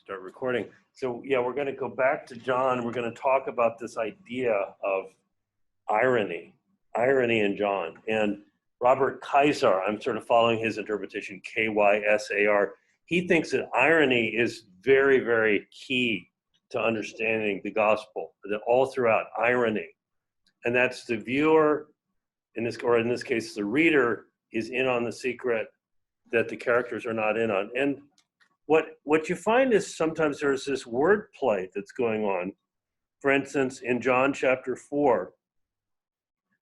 Start recording. So yeah, we're going to go back to John. We're going to talk about this idea of irony in John. And Robert Kysar, I'm sort of following his interpretation, K-Y-S-A-R. He thinks that irony is very, very key to understanding the gospel, that all throughout irony. And that's the viewer, in this case, the reader is in on the secret that the characters are not in on. And what you find is sometimes there's this wordplay that's going on. For instance, in John chapter 4,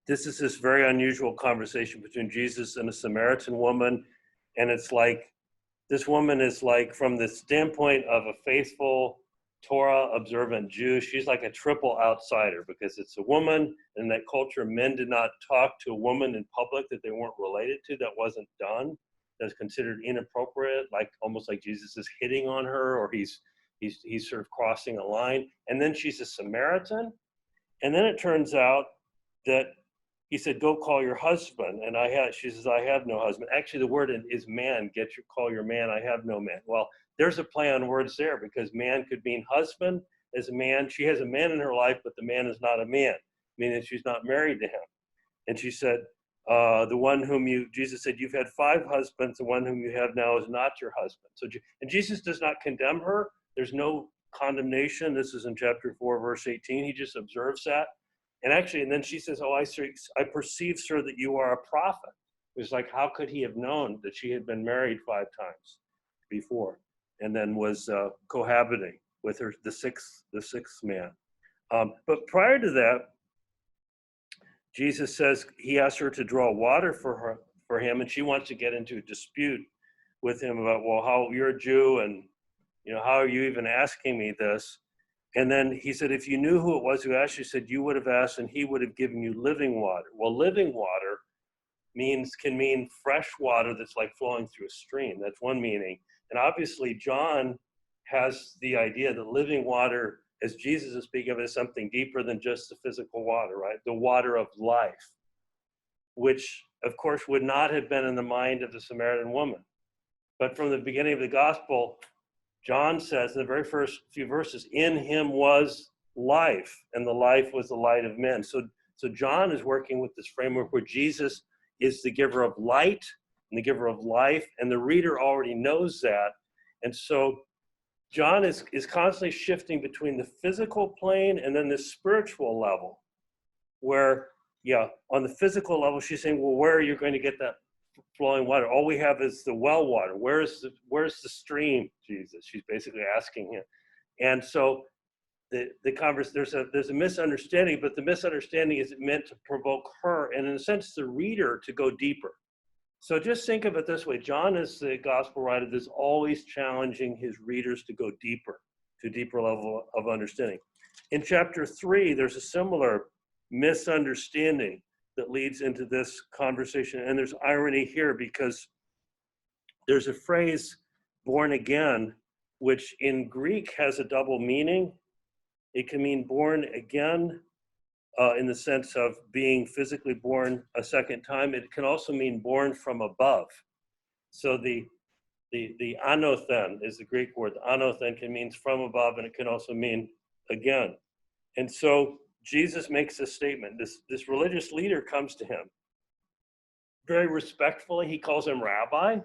this is this very unusual conversation between Jesus and a Samaritan woman. And it's like, this woman is like, from the standpoint of a faithful Torah observant Jew, she's like a triple outsider because it's a woman. In that culture, men did not talk to a woman in public that they weren't related to. That wasn't done. That's considered inappropriate, like almost like Jesus is hitting on her, or he's sort of crossing a line. And then she's a Samaritan. And then it turns out that he said, go call your husband. And she says, I have no husband. Actually, the word is man. Call your man. I have no man. Well, there's a play on words there because man could mean husband as a man. She has a man in her life, but the man is not a man, meaning she's not married to him. And she said, the one whom Jesus said, you've had 5 husbands. The one whom you have now is not your husband. And Jesus does not condemn her. There's no condemnation. This is in chapter 4, verse 18. He just observes that. And then she says, I perceive, sir, that you are a prophet. It was like, how could he have known that she had been married 5 times before and then was cohabiting with her, the sixth man. But prior to that, Jesus says he asked her to draw water for him, and she wants to get into a dispute with him about, well, how you're a Jew, and how are you even asking me this? And then he said, if you knew who it was who asked you, said you would have asked, and he would have given you living water. Well, living water can mean fresh water that's like flowing through a stream. That's one meaning. And obviously, John has the idea that living water, as Jesus is speaking of it, is something deeper than just the physical water, right? The water of life, which, of course, would not have been in the mind of the Samaritan woman. But from the beginning of the gospel, John says in the very first few verses, in him was life, and the life was the light of men. So John is working with this framework where Jesus is the giver of light and the giver of life, and the reader already knows that. And so John is constantly shifting between the physical plane and then the spiritual level, where, on the physical level, she's saying, well, where are you going to get that flowing water? All we have is the well water. Where's the stream, Jesus? She's basically asking him. And so there's a misunderstanding, but the misunderstanding is meant to provoke her, and in a sense, the reader to go deeper. So just think of it this way. John is the gospel writer that's always challenging his readers to go deeper, to a deeper level of understanding. In chapter 3, there's a similar misunderstanding that leads into this conversation. And there's irony here because there's a phrase, born again, which in Greek has a double meaning. It can mean born again in the sense of being physically born a second time. It can also mean born from above. So the anothen is the Greek word. The anothen can mean from above, and it can also mean again. And so Jesus makes a statement. This religious leader comes to him very respectfully. He calls him rabbi.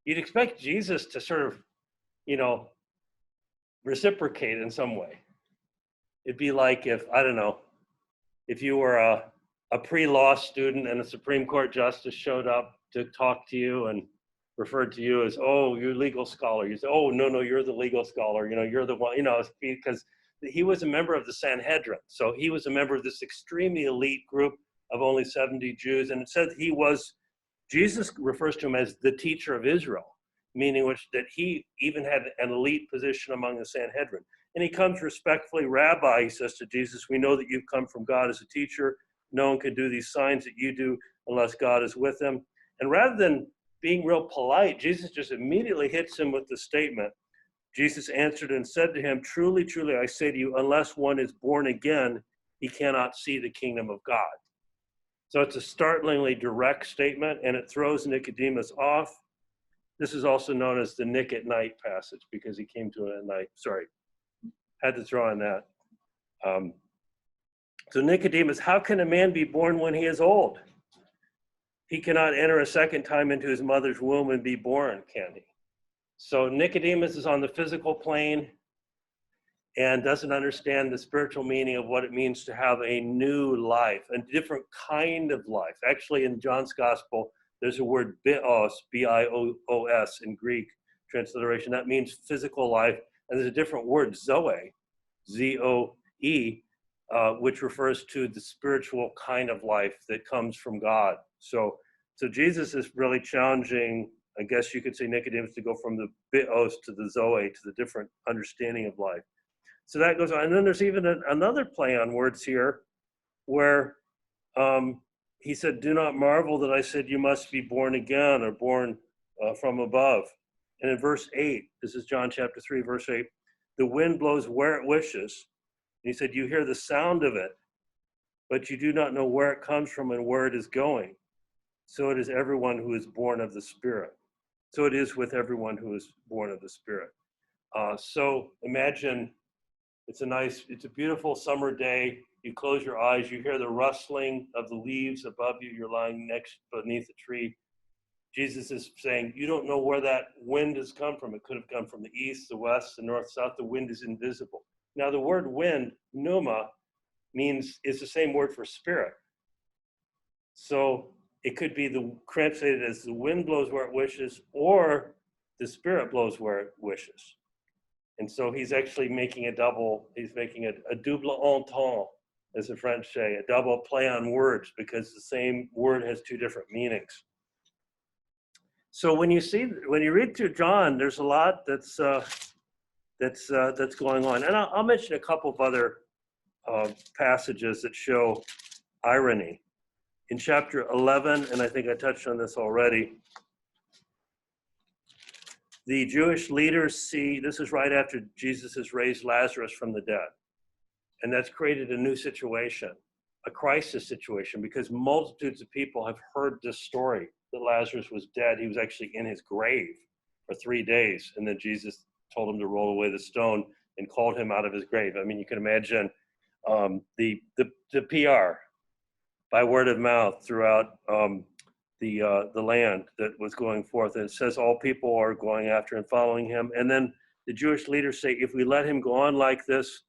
You'd expect Jesus to sort of, reciprocate in some way. It'd be like if you were a pre-law student and a Supreme Court justice showed up to talk to you and referred to you as, oh, you're a legal scholar. You say, oh, no, you're the legal scholar. You're the one, because he was a member of the Sanhedrin. So he was a member of this extremely elite group of only 70 Jews. And it said Jesus refers to him as the teacher of Israel, meaning that he even had an elite position among the Sanhedrin. And he comes respectfully, Rabbi, he says to Jesus, we know that you've come from God as a teacher. No one can do these signs that you do unless God is with him. And rather than being real polite, Jesus just immediately hits him with the statement. Jesus answered and said to him, truly, truly, I say to you, unless one is born again, he cannot see the kingdom of God. So it's a startlingly direct statement, and it throws Nicodemus off. This is also known as the Nick at night passage because he came to it at night. Sorry, had to throw in that. So Nicodemus, how can a man be born when he is old? He cannot enter a second time into his mother's womb and be born, can he? So Nicodemus is on the physical plane and doesn't understand the spiritual meaning of what it means to have a new life, a different kind of life. Actually, in John's gospel, there's a word bios, B-I-O-O-S in Greek transliteration. That means physical life. And there's a different word, zoe, Z-O-E, which refers to the spiritual kind of life that comes from God. So Jesus is really challenging, I guess you could say, Nicodemus to go from the bios to the zoe, to the different understanding of life. So that goes on. And then there's even another play on words here where he said, do not marvel that I said you must be born again or born from above. And in verse 8, this is John chapter 3, verse 8, the wind blows where it wishes. And he said, you hear the sound of it, but you do not know where it comes from and where it is going. So it is everyone who is born of the Spirit. So it is with everyone who is born of the Spirit. So imagine it's a beautiful summer day. You close your eyes, you hear the rustling of the leaves above you. You're lying beneath a tree. Jesus is saying, you don't know where that wind has come from. It could have come from the east, the west, the north, south. The wind is invisible. Now, the word wind, pneuma, is the same word for spirit. So it could be translated as the wind blows where it wishes, or the Spirit blows where it wishes. And so he's actually making a double entendre, as the French say, a double play on words, because the same word has two different meanings. So when you read through John, there's a lot that's going on. And I'll mention a couple of other passages that show irony. In chapter 11, and I think I touched on this already, the Jewish leaders this is right after Jesus has raised Lazarus from the dead. And that's created a new situation, a crisis situation, because multitudes of people have heard this story that Lazarus was dead. He was actually in his grave for 3 days. And then Jesus told him to roll away the stone and called him out of his grave. I mean, you can imagine the PR by word of mouth throughout the land that was going forth. And it says all people are going after and following him. And then the Jewish leaders say, if we let him go on like this,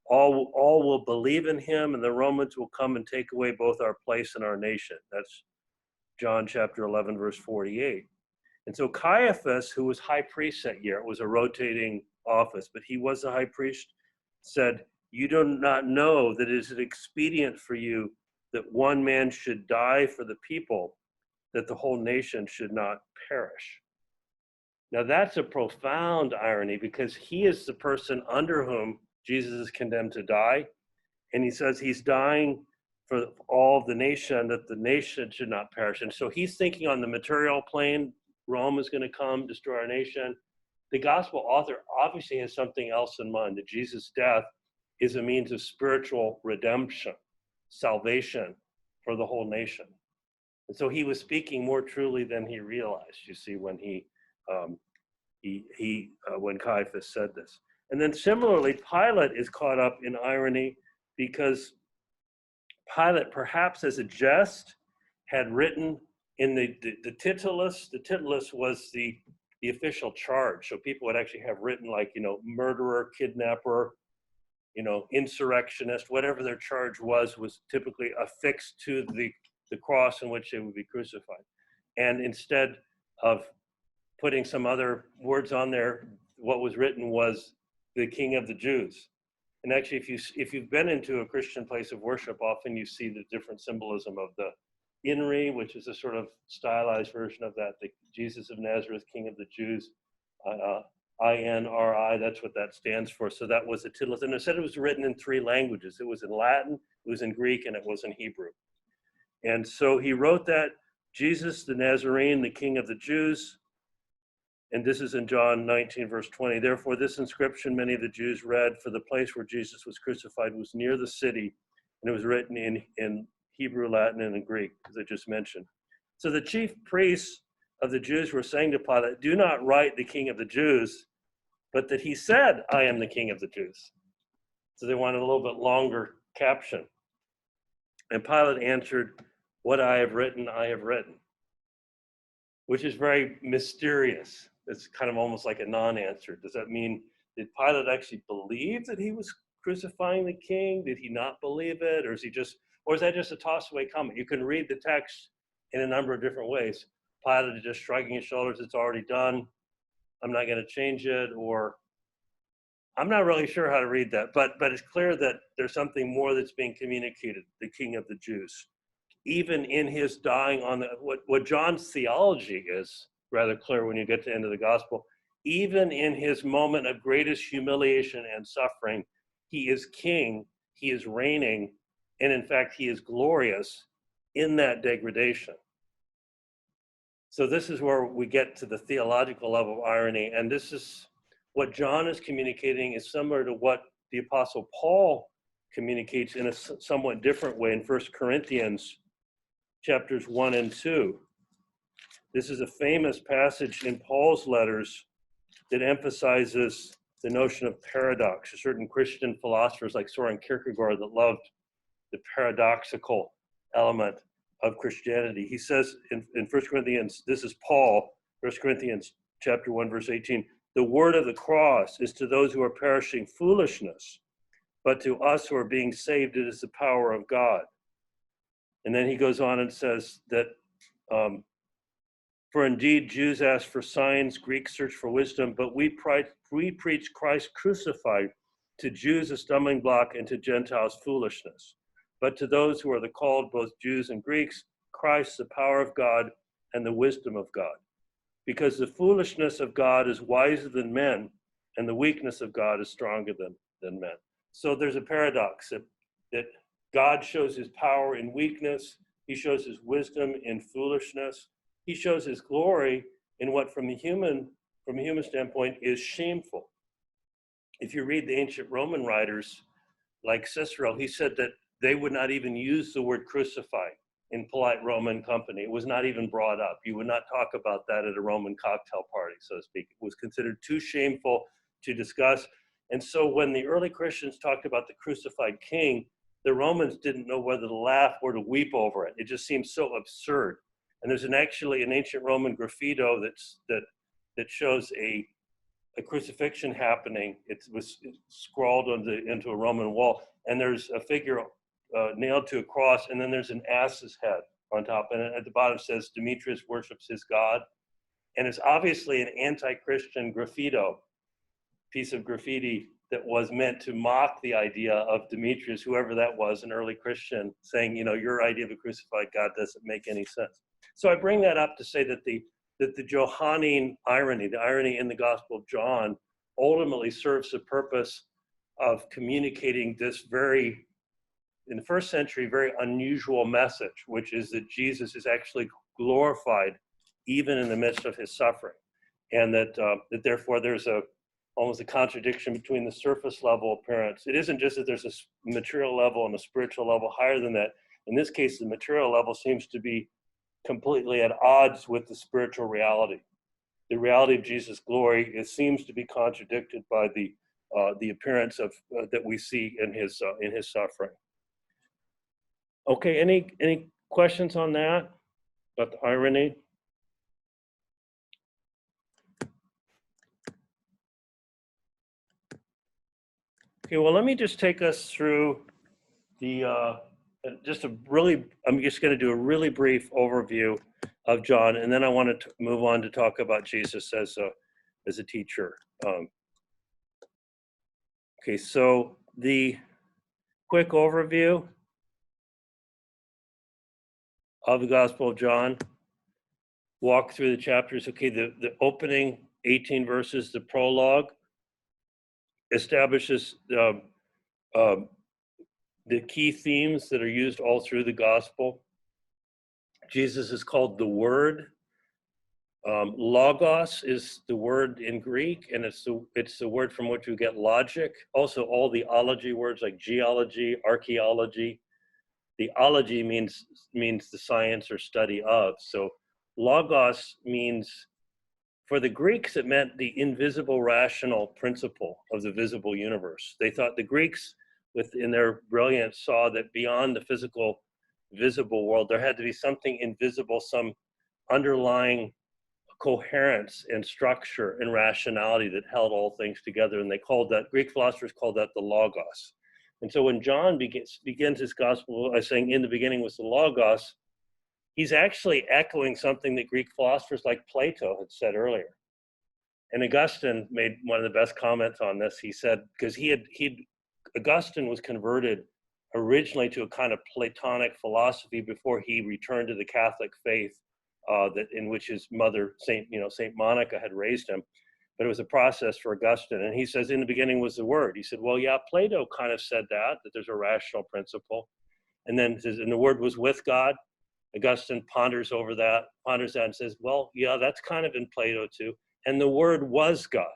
all will believe in him, and the Romans will come and take away both our place and our nation. That's John chapter 11, verse 48. And so Caiaphas, who was high priest that year, it was a rotating office, but he was the high priest, said, you do not know that it is expedient for you that one man should die for the people, that the whole nation should not perish. Now that's a profound irony, because he is the person under whom Jesus is condemned to die. And he says he's dying for all of the nation, that the nation should not perish. And so he's thinking on the material plane, Rome is going to come, destroy our nation. The gospel author obviously has something else in mind, that Jesus' death is a means of spiritual redemption, salvation for the whole nation. And so he was speaking more truly than he realized, you see, when when Caiaphas said this. And then similarly, Pilate is caught up in irony, because Pilate, perhaps as a jest, had written in the titulus. The titulus was the official charge. So people would actually have written, like, murderer, kidnapper, insurrectionist, whatever their charge was typically affixed to the cross in which they would be crucified. And instead of putting some other words on there, what was written was the King of the Jews. And actually, if you've been into a Christian place of worship, often you see the different symbolism of the INRI, which is a sort of stylized version of that, the Jesus of Nazareth, King of the Jews, INRI, that's what that stands for. So that was a titulus. And it said it was written in 3 languages. It was in Latin, it was in Greek, and it was in Hebrew. And so he wrote that, Jesus the Nazarene, the King of the Jews. And this is in John 19, verse 20. Therefore, this inscription many of the Jews read, for the place where Jesus was crucified was near the city, and it was written in Hebrew, Latin, and in Greek, as I just mentioned. So the chief priests of the Jews were saying to Pilate, "Do not write the King of the Jews, but that he said, 'I am the King of the Jews.'" So they wanted a little bit longer caption. And Pilate answered, "What I have written, I have written," which is very mysterious. It's kind of almost like a non-answer. Does that mean, did Pilate actually believe that he was crucifying the king? Did he not believe it? Or is that just a toss-away comment? You can read the text in a number of different ways. Pilate is just shrugging his shoulders, it's already done, I'm not going to change it, or I'm not really sure how to read that, but it's clear that there's something more that's being communicated, the King of the Jews. Even in his dying on what John's theology is rather clear when you get to the end of the gospel, even in his moment of greatest humiliation and suffering, he is king, he is reigning, and in fact, he is glorious in that degradation. So this is where we get to the theological level of irony, and this is what John is communicating is similar to what the Apostle Paul communicates in a somewhat different way in 1 Corinthians chapters 1 and 2. This is a famous passage in Paul's letters that emphasizes the notion of paradox. Certain Christian philosophers like Soren Kierkegaard that loved the paradoxical element of Christianity. He says in 1 Corinthians, this is Paul, 1 Corinthians chapter 1, verse 18, "The word of the cross is to those who are perishing foolishness, but to us who are being saved, it is the power of God." And then he goes on and says that, "For indeed Jews ask for signs, Greeks search for wisdom, but we preach Christ crucified, to Jews a stumbling block and to Gentiles foolishness. But to those who are the called, both Jews and Greeks, Christ the power of God and the wisdom of God. Because the foolishness of God is wiser than men, and the weakness of God is stronger than men." So there's a paradox that God shows his power in weakness, he shows his wisdom in foolishness, he shows his glory in what from a human standpoint is shameful. If you read the ancient Roman writers like Cicero, he said that they would not even use the word crucified in polite Roman company. It was not even brought up. You would not talk about that at a Roman cocktail party, so to speak. It was considered too shameful to discuss. And so when the early Christians talked about the crucified king, the Romans didn't know whether to laugh or to weep over it. It just seemed so absurd. And there's actually an ancient Roman graffito that shows a crucifixion happening. It was scrawled into a Roman wall, and there's a figure nailed to a cross, and then there's an ass's head on top, and at the bottom says Demetrius worships his god. And it's obviously an anti-Christian graffito, piece of graffiti that was meant to mock the idea of Demetrius, whoever that was, an early Christian, saying, your idea of a crucified God doesn't make any sense. So I bring that up to say that the Johannine irony, the irony in the Gospel of John, ultimately serves the purpose of communicating this very, in the first century, very unusual message, which is that Jesus is actually glorified even in the midst of his suffering. And that therefore there's almost a contradiction between the surface level appearance. It isn't just that there's a material level and a spiritual level higher than that. In this case, the material level seems to be completely at odds with the spiritual reality. The reality of Jesus' glory, it seems to be contradicted by the appearance of that we see in his suffering. Okay, any questions on that, about the irony? Okay, well, let me just take us through the I'm just going to do a really brief overview of John, and then I wanted to move on to talk about Jesus as a teacher. Okay, so the quick overview of the Gospel of John, walk through the chapters. Okay, the opening 18 verses, the prologue, establishes the key themes that are used all through the gospel. Jesus is called the Word. Logos is the word in Greek, and it's the word from which we get logic. Also, all the ology words like geology, archaeology. The ology means the science or study of. So logos means, for the Greeks, it meant the invisible rational principle of the visible universe. They thought, the Greeks, within their brilliance, saw that beyond the physical, visible world, there had to be something invisible, some underlying coherence and structure and rationality that held all things together. And they called that, Greek philosophers called that the logos. And so when John begins his gospel by saying, in the beginning was the logos, he's actually echoing something that Greek philosophers like Plato had said earlier. And Augustine made one of the best comments on this. He said, because Augustine was converted originally to a kind of Platonic philosophy before he returned to the Catholic faith, that in which his mother, Saint Monica, had raised him. But it was a process for Augustine. And he says, in the beginning was the Word. He said, well, yeah, Plato kind of said that there's a rational principle. And then says, and the Word was with God. Augustine ponders that and says, well, yeah, that's kind of in Plato too. And the Word was God.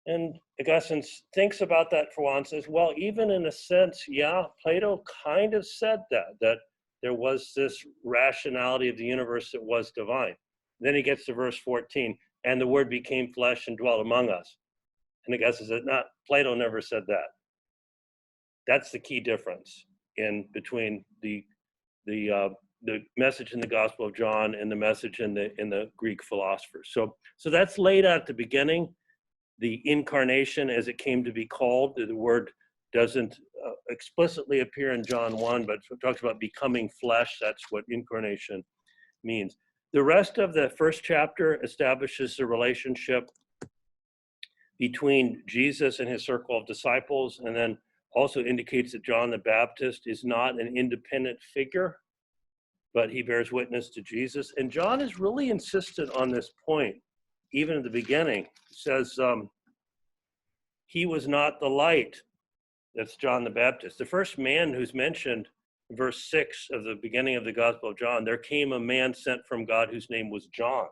And Augustine thinks about that for a while and says, well, even in a sense, yeah, Plato kind of said that there was this rationality of the universe that was divine. Then he gets to verse 14, and the Word became flesh and dwelt among us. And Augustine said, no, Plato never said that. That's the key difference between the message in the Gospel of John and the message in the Greek philosophers. So that's laid out at the beginning. The incarnation, as it came to be called, the word doesn't explicitly appear in John 1, but it talks about becoming flesh. That's what incarnation means. The rest of the first chapter establishes the relationship between Jesus and his circle of disciples, and then also indicates that John the Baptist is not an independent figure, but he bears witness to Jesus. And John is really insistent on this point, even at the beginning. He says, he was not the light. That's John the Baptist. The first man who's mentioned in verse 6 of the beginning of the Gospel of John, there came a man sent from God whose name was John.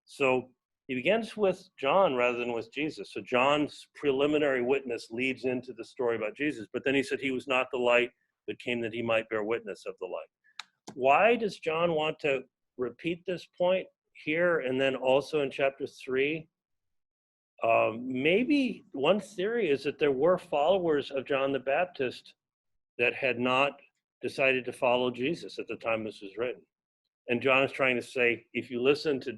So he begins with John rather than with Jesus. So John's preliminary witness leads into the story about Jesus. But then he said he was not the light, but came that he might bear witness of the light. Why does John want to repeat this point here and then also in chapter 3? Maybe one theory is that there were followers of John the Baptist that had not decided to follow Jesus at the time this was written. And John is trying to say, if you listen to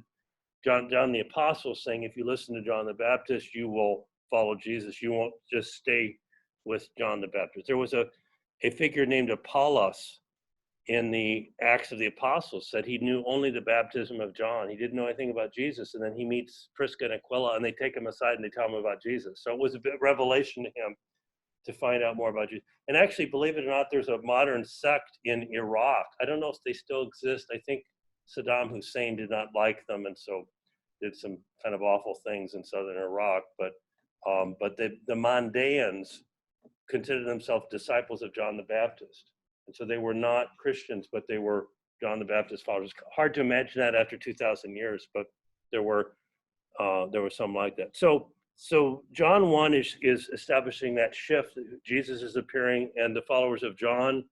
John the Apostle saying, if you listen to John the Baptist, you will follow Jesus. You won't just stay with John the Baptist. There was a figure named Apollos in the Acts of the Apostles, said he knew only the baptism of John. He didn't know anything about Jesus. And then he meets Prisca and Aquila, and they take him aside and they tell him about Jesus. So it was a bit revelation to him to find out more about Jesus. And actually, believe it or not, there's a modern sect in Iraq. I don't know if they still exist. I think Saddam Hussein did not like them, and so did some kind of awful things in southern Iraq. But the Mandaeans considered themselves disciples of John the Baptist. And so they were not Christians, but they were John the Baptist followers. Hard to imagine that after 2,000 years, but there were some like that. So John 1 is establishing that shift. Jesus is appearing, and the followers of John,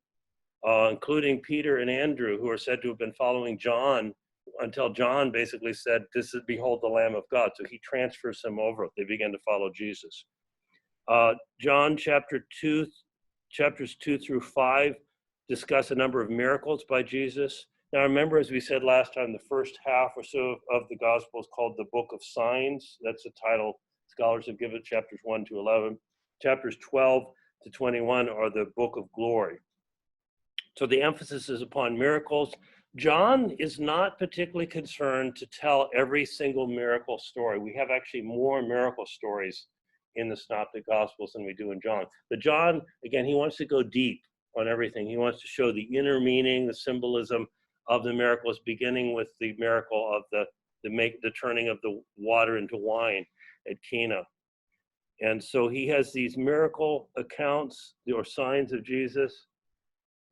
including Peter and Andrew, who are said to have been following John until John basically said, "This is, behold, the Lamb of God." So he transfers them over. They begin to follow Jesus. John chapters 2 through 5 discuss a number of miracles by Jesus. Now remember, as we said last time, the first half or so of the gospel is called the Book of Signs. That's the title scholars have given chapters 1 to 11. Chapters 12 to 21 are the Book of Glory. So the emphasis is upon miracles. John is not particularly concerned to tell every single miracle story. We have actually more miracle stories in the Synoptic Gospels than we do in John. But John, again, he wants to go deep on everything. He wants to show the inner meaning, the symbolism of the miracles, beginning with the miracle of the turning of the water into wine at Cana. And so he has these miracle accounts or signs of Jesus.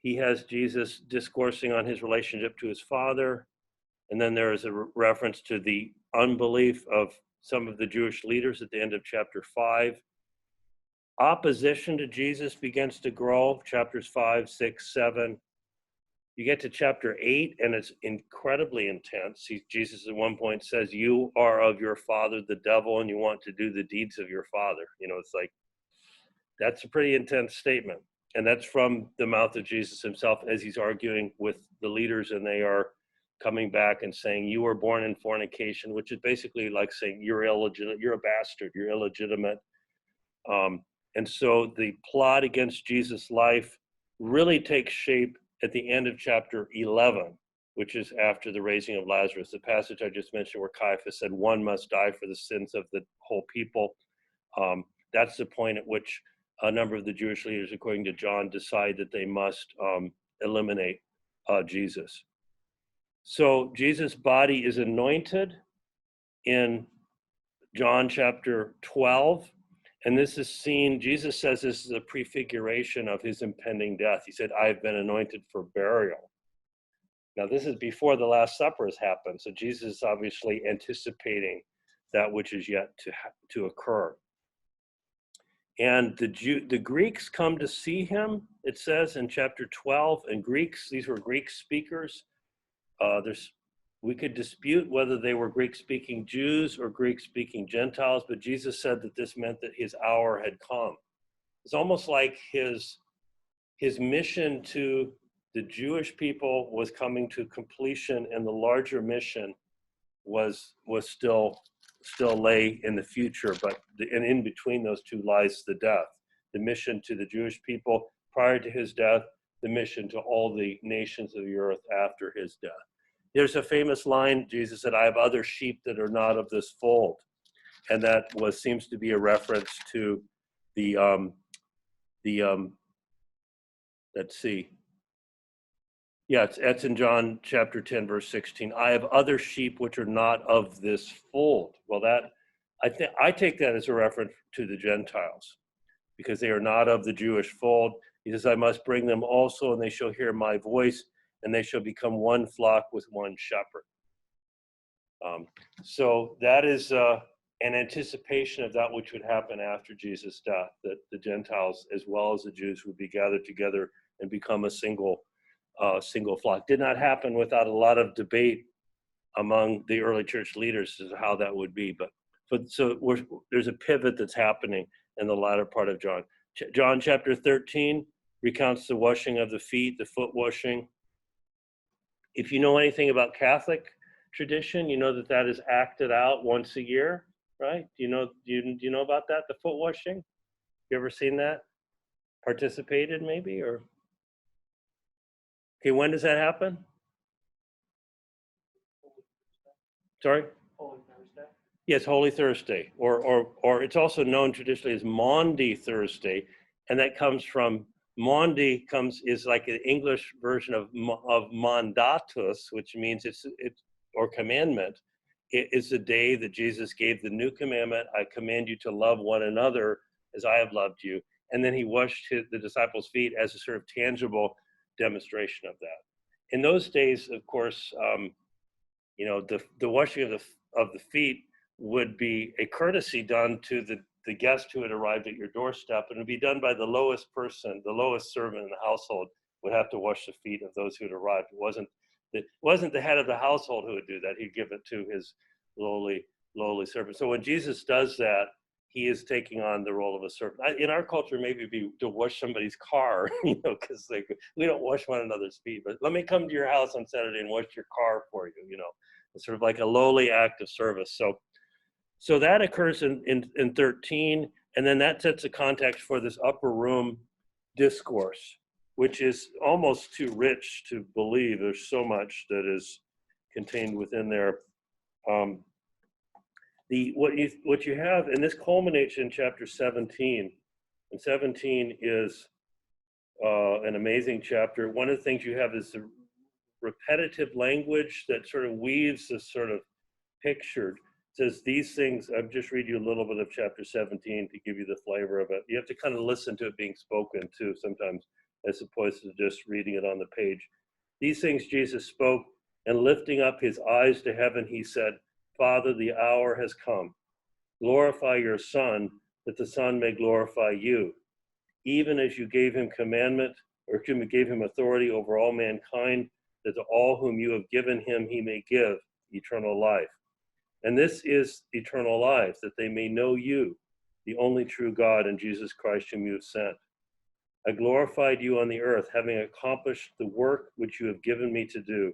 He has Jesus discoursing on his relationship to his Father. And then there is a reference to the unbelief of some of the Jewish leaders at the end of chapter 5. Opposition to Jesus begins to grow, chapters 5, 6, 7. You get to chapter 8, and it's incredibly intense. Jesus at one point says, "You are of your father, the devil, and you want to do the deeds of your father." It's like, that's a pretty intense statement. And that's from the mouth of Jesus himself as he's arguing with the leaders, and they are coming back and saying, "You were born in fornication," which is basically like saying you're illegitimate, you're a bastard, you're illegitimate. And so the plot against Jesus' life really takes shape at the end of chapter 11, which is after the raising of Lazarus. The passage I just mentioned where Caiaphas said, "One must die for the sins of the whole people." That's the point at which a number of the Jewish leaders, according to John, decide that they must eliminate Jesus. So Jesus' body is anointed in John chapter 12. And this is seen, Jesus says this is a prefiguration of his impending death. He said, "I've been anointed for burial." Now, this is before the Last Supper has happened. So Jesus is obviously anticipating that which is yet to occur. And the Greeks come to see him, it says in chapter 12. And Greeks, these were Greek speakers. We could dispute whether they were Greek-speaking Jews or Greek-speaking Gentiles, but Jesus said that this meant that his hour had come. It's almost like his mission to the Jewish people was coming to completion, and the larger mission was still lay in the future. But and in between those two lies the death. The mission to the Jewish people prior to his death, the mission to all the nations of the earth after his death. There's a famous line, Jesus said, "I have other sheep that are not of this fold." And that seems to be a reference to the let's see. Yeah, it's in John chapter 10, verse 16. "I have other sheep which are not of this fold." Well, I take that as a reference to the Gentiles, because they are not of the Jewish fold. He says, "I must bring them also, and they shall hear my voice, and they shall become one flock with one shepherd." So that is an anticipation of that which would happen after Jesus' death, that the Gentiles as well as the Jews would be gathered together and become a single flock. Did not happen without a lot of debate among the early church leaders as to how that would be. But there's a pivot that's happening in the latter part of John. John chapter 13 recounts the washing of the feet, the foot washing. If you know anything about Catholic tradition, you know that is acted out once a year, right? Do you know about that, the foot washing? You ever seen that? Participated maybe, or? Okay, when does that happen? Sorry? Holy Thursday. Yes, Holy Thursday, or it's also known traditionally as Maundy Thursday, and that comes from Maundy is like an English version of mandatus, which means it's or commandment. It is the day that Jesus gave the new commandment: "I command you to love one another as I have loved you." And then he washed the disciples' feet as a sort of tangible demonstration of that. In those days, of course, the washing of the feet would be a courtesy done to the guest who had arrived at your doorstep, and it would be done by the lowest person, the lowest servant in the household would have to wash the feet of those who had arrived. It wasn't the head of the household who would do that. He'd give it to his lowly servant. So when Jesus does that, he is taking on the role of a servant. In our culture, maybe it'd be to wash somebody's car, because we don't wash one another's feet. But let me come to your house on Saturday and wash your car for you. It's sort of like a lowly act of service. So that occurs in 13, and then that sets the context for this upper room discourse, which is almost too rich to believe. There's so much that is contained within there. What you have, and this culminates in chapter 17, and 17 is an amazing chapter. One of the things you have is the repetitive language that sort of weaves this sort of pictured. It says these things. I'll just read you a little bit of chapter 17 to give you the flavor of it. You have to kind of listen to it being spoken too sometimes, as opposed to just reading it on the page. "These things Jesus spoke, and lifting up his eyes to heaven, he said, 'Father, the hour has come. Glorify your Son, that the Son may glorify you, even as you gave him commandment or gave him authority over all mankind, that to all whom you have given him he may give eternal life. And this is eternal life, that they may know you, the only true God, and Jesus Christ whom you have sent. I glorified you on the earth, having accomplished the work which you have given me to do.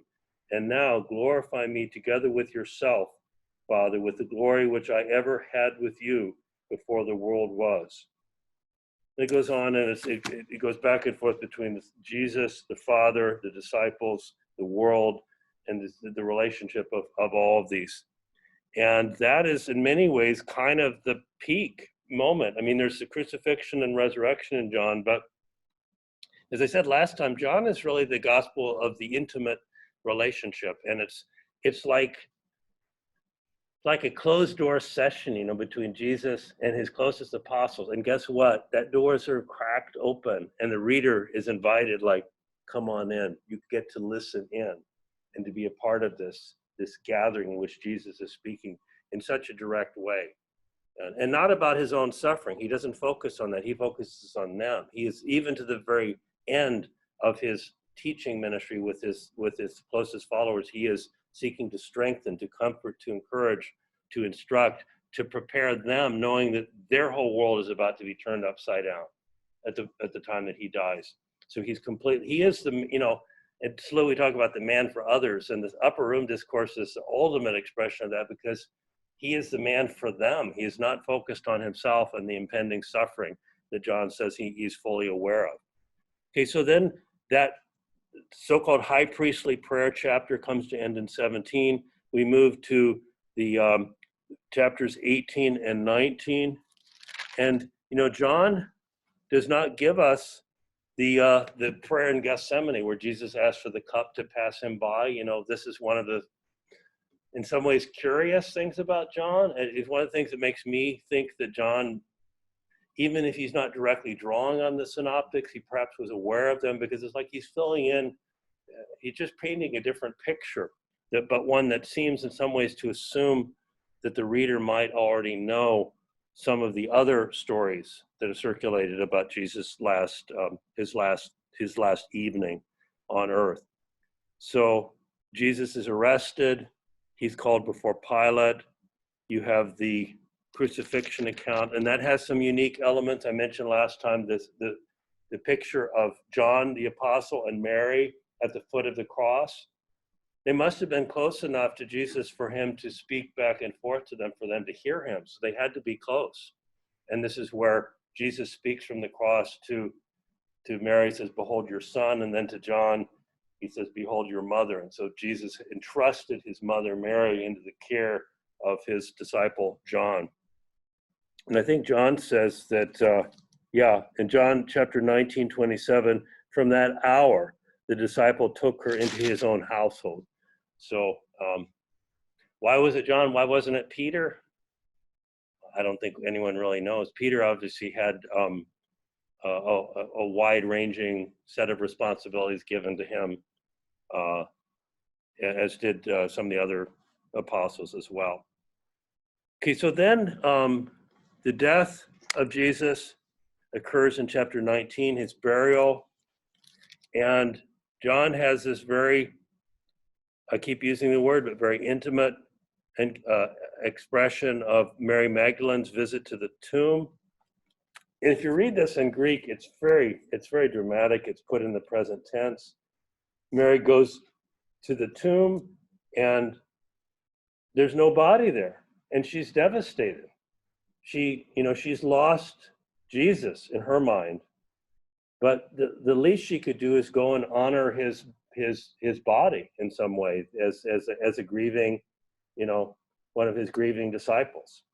And now glorify me together with yourself, Father, with the glory which I ever had with you before the world was. And it goes on, and it goes back and forth between Jesus, the Father, the disciples, the world, and the relationship of all of these. And that is in many ways kind of the peak moment. I mean, there's the crucifixion and resurrection in John, but as I said last time, John is really the gospel of the intimate relationship. And it's like a closed door session, between Jesus and his closest apostles. And guess what? That doors are cracked open and the reader is invited, like, come on in. You get to listen in and to be a part of this gathering in which Jesus is speaking in such a direct way. And not about his own suffering. He doesn't focus on that. He focuses on them. He is, even to the very end of his teaching ministry with his closest followers, he is seeking to strengthen, to comfort, to encourage, to instruct, to prepare them, knowing that their whole world is about to be turned upside down at the time that he dies. So he is the, and slowly we talk about the man for others, and this upper room discourse is the ultimate expression of that, because he is the man for them. He is not focused on himself and the impending suffering that John says he's fully aware of. Okay, so then that so-called high priestly prayer chapter comes to end in 17. We move to the chapters 18 and 19. And, John does not give us the prayer in Gethsemane where Jesus asked for the cup to pass him by. This is one of the, in some ways, curious things about John. It's one of the things that makes me think that John, even if he's not directly drawing on the synoptics, he perhaps was aware of them, because it's like he's filling in, he's just painting a different picture, but one that seems in some ways to assume that the reader might already know some of the other stories that are circulated about Jesus' his last evening on earth. So Jesus is arrested. He's called before Pilate. You have the crucifixion account, and that has some unique elements. I mentioned last time the picture of John the apostle and Mary at the foot of the cross. They must have been close enough to Jesus for him to speak back and forth to them, for them to hear him. So they had to be close. And this is where Jesus speaks from the cross to Mary, says, behold your son. And then to John, he says, behold your mother. And so Jesus entrusted his mother Mary into the care of his disciple John. And I think John says that, in John chapter 19, 27, from that hour, the disciple took her into his own household. So why was it John? Why wasn't it Peter? I don't think anyone really knows. Peter obviously had a wide-ranging set of responsibilities given to him, as did some of the other apostles as well. Okay, so then the death of Jesus occurs in chapter 19, his burial, and John has this very, I keep using the word, but very intimate and expression of Mary Magdalene's visit to the tomb. And if you read this in Greek, it's very dramatic. It's put in the present tense. Mary goes to the tomb, and there's no body there, and she's devastated. She's lost Jesus in her mind, but the least she could do is go and honor his body in some way as a grieving, one of his grieving disciples.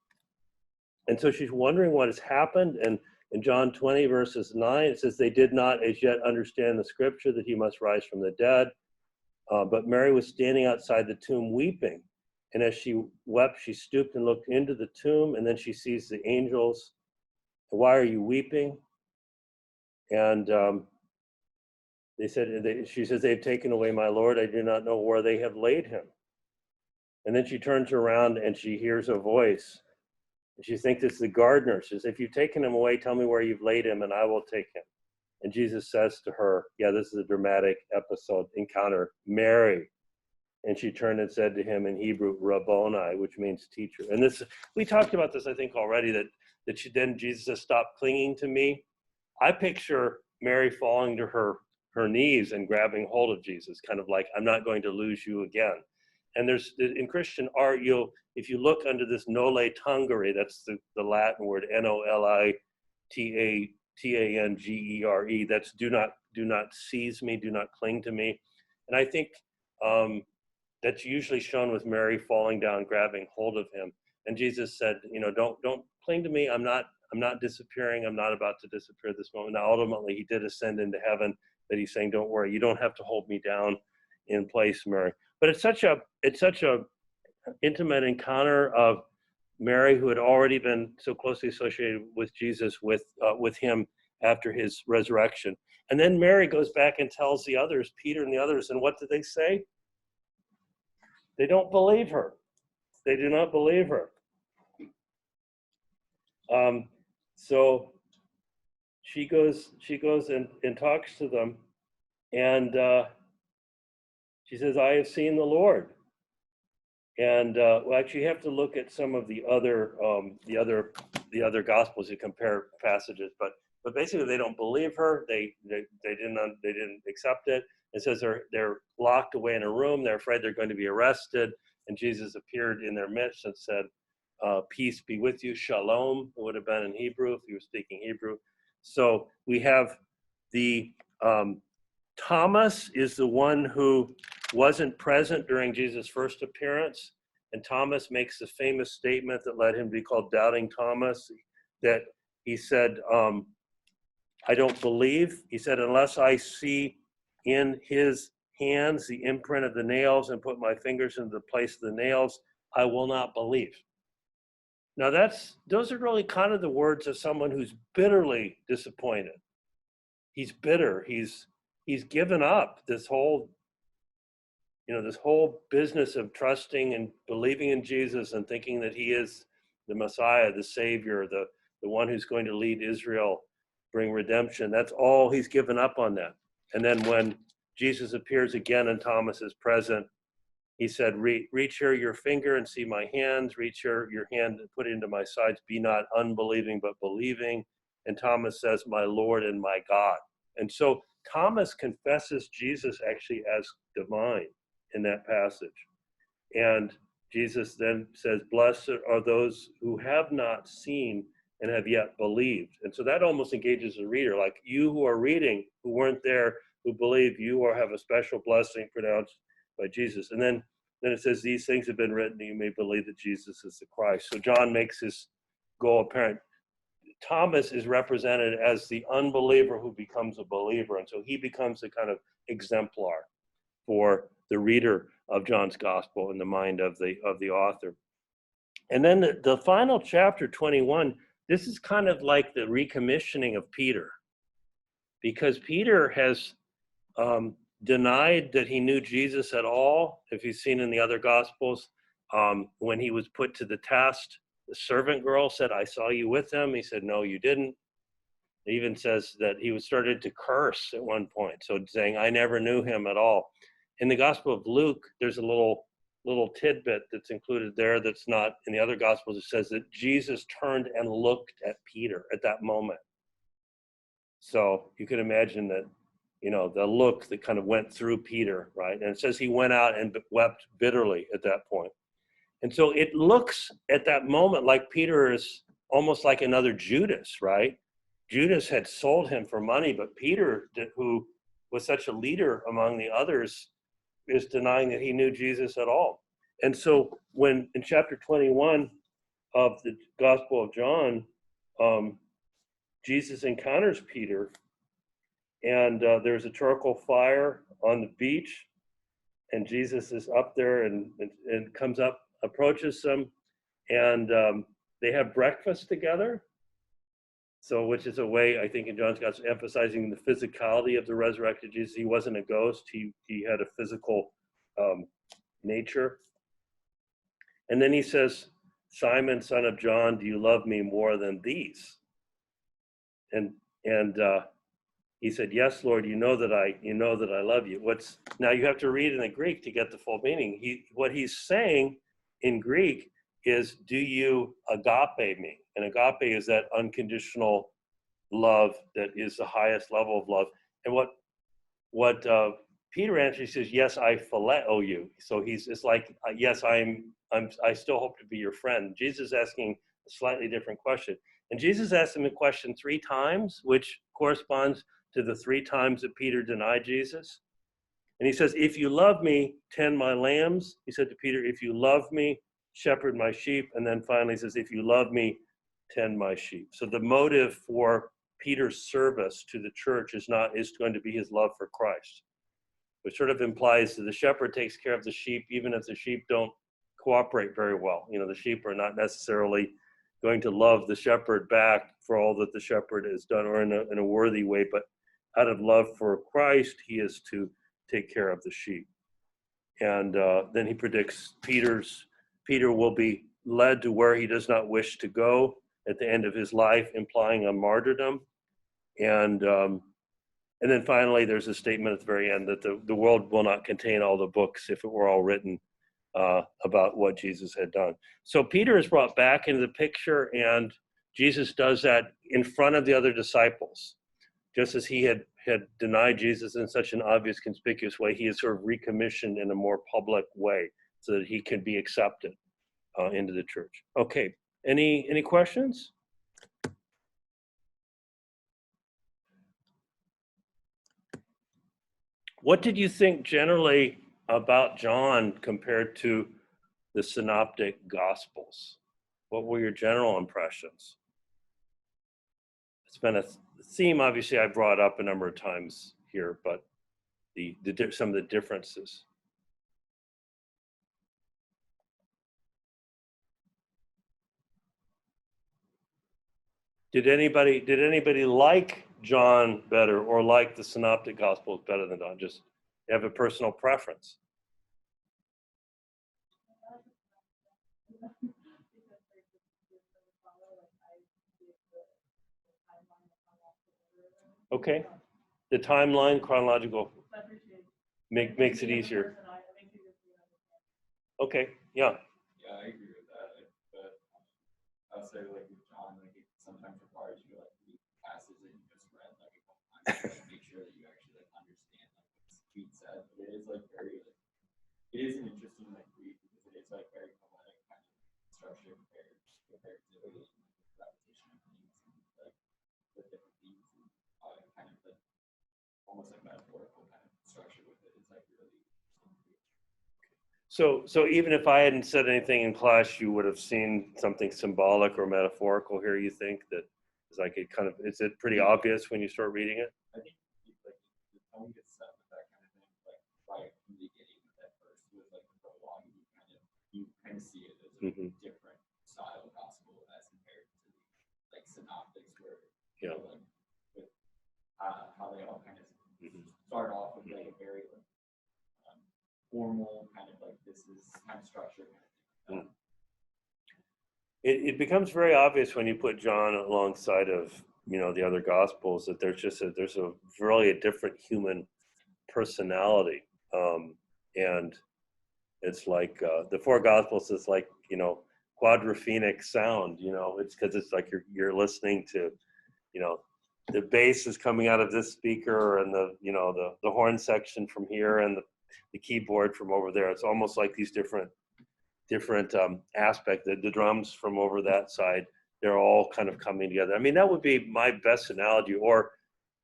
And so she's wondering what has happened. And in John 20 verses 9, it says, they did not as yet understand the scripture that he must rise from the dead. But Mary was standing outside the tomb weeping. And as she wept, she stooped and looked into the tomb, and then she sees the angels. Why are you weeping? And she says, they've taken away my Lord. I do not know where they have laid him. And then she turns around and she hears a voice. And she thinks it's the gardener. She says, if you've taken him away, tell me where you've laid him and I will take him. And Jesus says to her, yeah, this is a dramatic episode, encounter, Mary. And she turned and said to him in Hebrew, Rabboni, which means teacher. And this, we talked about this, I think, already, that Jesus says, stop clinging to me. I picture Mary falling to her knees and grabbing hold of Jesus, kind of like, I'm not going to lose you again. And there's, in Christian art, if you look under this nole tangere, that's the Latin word, Nolitangere, that's do not seize me, do not cling to me. And I think that's usually shown with Mary falling down, grabbing hold of him. And Jesus said, don't cling to me. I'm not disappearing. I'm not about to disappear at this moment. Now, ultimately, he did ascend into heaven, but he's saying, don't worry, you don't have to hold me down in place, Mary. But it's such a intimate encounter of Mary, who had already been so closely associated with Jesus, with him after his resurrection. And then Mary goes back and tells the others, Peter and the others, and what do they say? They don't believe her. They do not believe her. So she goes and talks to them, and she says, I have seen the Lord. And well, actually, you have to look at some of the other gospels to compare passages, but basically they don't believe her. They didn't accept it. It says they're locked away in a room. They're afraid they're going to be arrested. And Jesus appeared in their midst and said, peace be with you. Shalom, it would have been in Hebrew if he was speaking Hebrew. So we have the Thomas is the one who wasn't present during Jesus' first appearance. And Thomas makes the famous statement that led him to be called Doubting Thomas, that he said, I don't believe. He said, unless I see in his hands the imprint of the nails and put my fingers into the place of the nails, I will not believe. Now those are really kind of the words of someone who's bitterly disappointed. He's bitter. He's given up this whole business of trusting and believing in Jesus and thinking that he is the Messiah, the Savior, the one who's going to lead Israel, bring redemption. That's all, he's given up on that. And then when Jesus appears again and Thomas is present, he said, reach here your finger and see my hands, reach here your hand and put it into my sides, be not unbelieving but believing. And Thomas says, my Lord and my God. And so Thomas confesses Jesus actually as divine in that passage. And Jesus then says, blessed are those who have not seen and have yet believed. And so that almost engages the reader, like you who are reading, who weren't there, who believe, you or have a special blessing pronounced by Jesus. And then it says, these things have been written that you may believe that Jesus is the Christ. So John makes his goal apparent. Thomas is represented as the unbeliever who becomes a believer. And so he becomes the kind of exemplar for the reader of John's gospel in the mind of the author. And then the final chapter, 21, this is kind of like the recommissioning of Peter, because Peter has denied that he knew Jesus at all. If you've seen in the other gospels, when he was put to the test, the servant girl said, I saw you with him. He said, no, you didn't. It even says that he was started to curse at one point, so saying, I never knew him at all. In the Gospel of Luke, there's a little tidbit that's included there that's not in the other Gospels. It says that Jesus turned and looked at Peter at that moment. So you can imagine that, the look that kind of went through Peter, right? And it says he went out and wept bitterly at that point. And so it looks at that moment like Peter is almost like another Judas, right? Judas had sold him for money, but Peter, who was such a leader among the others, is denying that he knew Jesus at all. And so when in chapter 21 of the Gospel of John, Jesus encounters Peter, and there's a charcoal fire on the beach, and Jesus is up there and comes up, approaches them, and they have breakfast together. So, which is a way, I think, in John's Gospel, emphasizing the physicality of the resurrected Jesus. He wasn't a ghost. He had a physical nature. And then he says, Simon, son of John, do you love me more than these? And He said, yes, Lord, you know that I love you. Now you have to read in the Greek to get the full meaning. What he's saying in Greek is, do you agape me? And agape is that unconditional love that is the highest level of love. And what Peter answers, he says, yes, I phileo you. So it's like, yes, I still hope to be your friend. Jesus is asking a slightly different question. And Jesus asked him a question 3 times, which corresponds to the 3 times that Peter denied Jesus. And he says, if you love me, tend my lambs. He said to Peter, if you love me, shepherd my sheep. And then finally he says, if you love me, tend my sheep. So the motive for Peter's service to the church is going to be his love for Christ, which sort of implies that the shepherd takes care of the sheep, even if the sheep don't cooperate very well. The sheep are not necessarily going to love the shepherd back for all that the shepherd has done, or in a worthy way, but out of love for Christ, he is to take care of the sheep. And then he predicts Peter will be led to where he does not wish to go at the end of his life, implying a martyrdom. And then finally, there's a statement at the very end that the world will not contain all the books if it were all written about what Jesus had done. So Peter is brought back into the picture, and Jesus does that in front of the other disciples. Just as he had denied Jesus in such an obvious, conspicuous way, he is sort of recommissioned in a more public way so that he can be accepted into the church. Okay, any questions? What did you think generally about John compared to the synoptic gospels? What were your general impressions? It's been a theme, obviously, I brought up a number of times here, but some of the differences. Did anybody like John better, or like the synoptic gospels better than John? Just have a personal preference. Okay, the timeline, chronological, makes it easier. Okay, yeah. Yeah, I agree with that. But I'll say, like with John, like it sometimes requires you to like read passages that you just read like a couple times to like, make sure that you actually like understand like what's being said. But it is like it is an interesting like read because it is like very poetic kind of structure compared to repetition of things and like the different themes and kind of like almost like metaphorical kind of structure with it is like really interesting. So even if I hadn't said anything in class, you would have seen something symbolic or metaphorical here, you think, that is like is it pretty obvious when you start reading it? I think like the tone gets set with that kind of thing, like right from the beginning with that verse with like the prologue, you kind of see it as a different style of gospel as compared to like synoptics, where like with how they all kind of start off with like a very like formal kind of like this is kind of structure kind of thing. It becomes very obvious when you put John alongside of the other gospels that there's really a different human personality, and it's like the 4 gospels is like quadraphonic sound. It's because it's like you're listening to the bass is coming out of this speaker, and the horn section from here, and the keyboard from over there. It's almost like these different aspects. The drums from over that side, they're all kind of coming together. I mean, that would be my best analogy. Or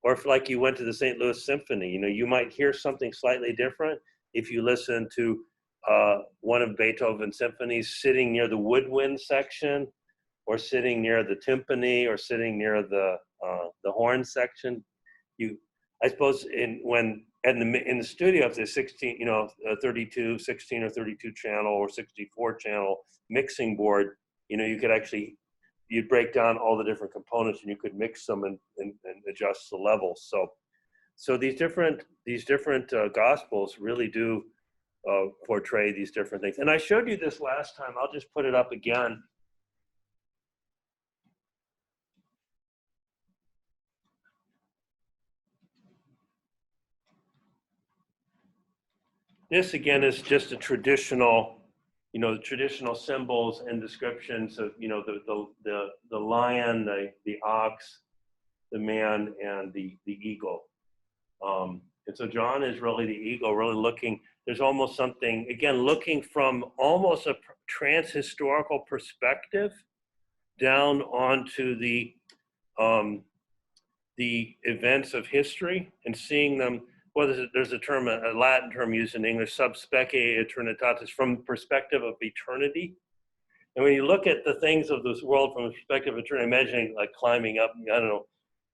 if like you went to the St. Louis Symphony, you might hear something slightly different if you listen to one of Beethoven's symphonies sitting near the woodwind section, or sitting near the timpani, or sitting near the horn section. I suppose in the studio, if there's 16, 32, 16 or 32 channel or 64 channel mixing board, you could actually, you'd break down all the different components and you could mix them and adjust the levels. So these different gospels really do portray these different things. And I showed you this last time. I'll just put it up again. this again is just a traditional, the traditional symbols and descriptions of, the lion, the ox, the man, and the eagle. And so John is really the eagle, really looking. There's almost something, again, looking from almost a trans-historical perspective down onto the events of history and seeing them. Well, there's a term, a Latin term used in English, sub specie eternitatis, from the perspective of eternity. And when you look at the things of this world from the perspective of eternity, imagining like climbing up, I don't know,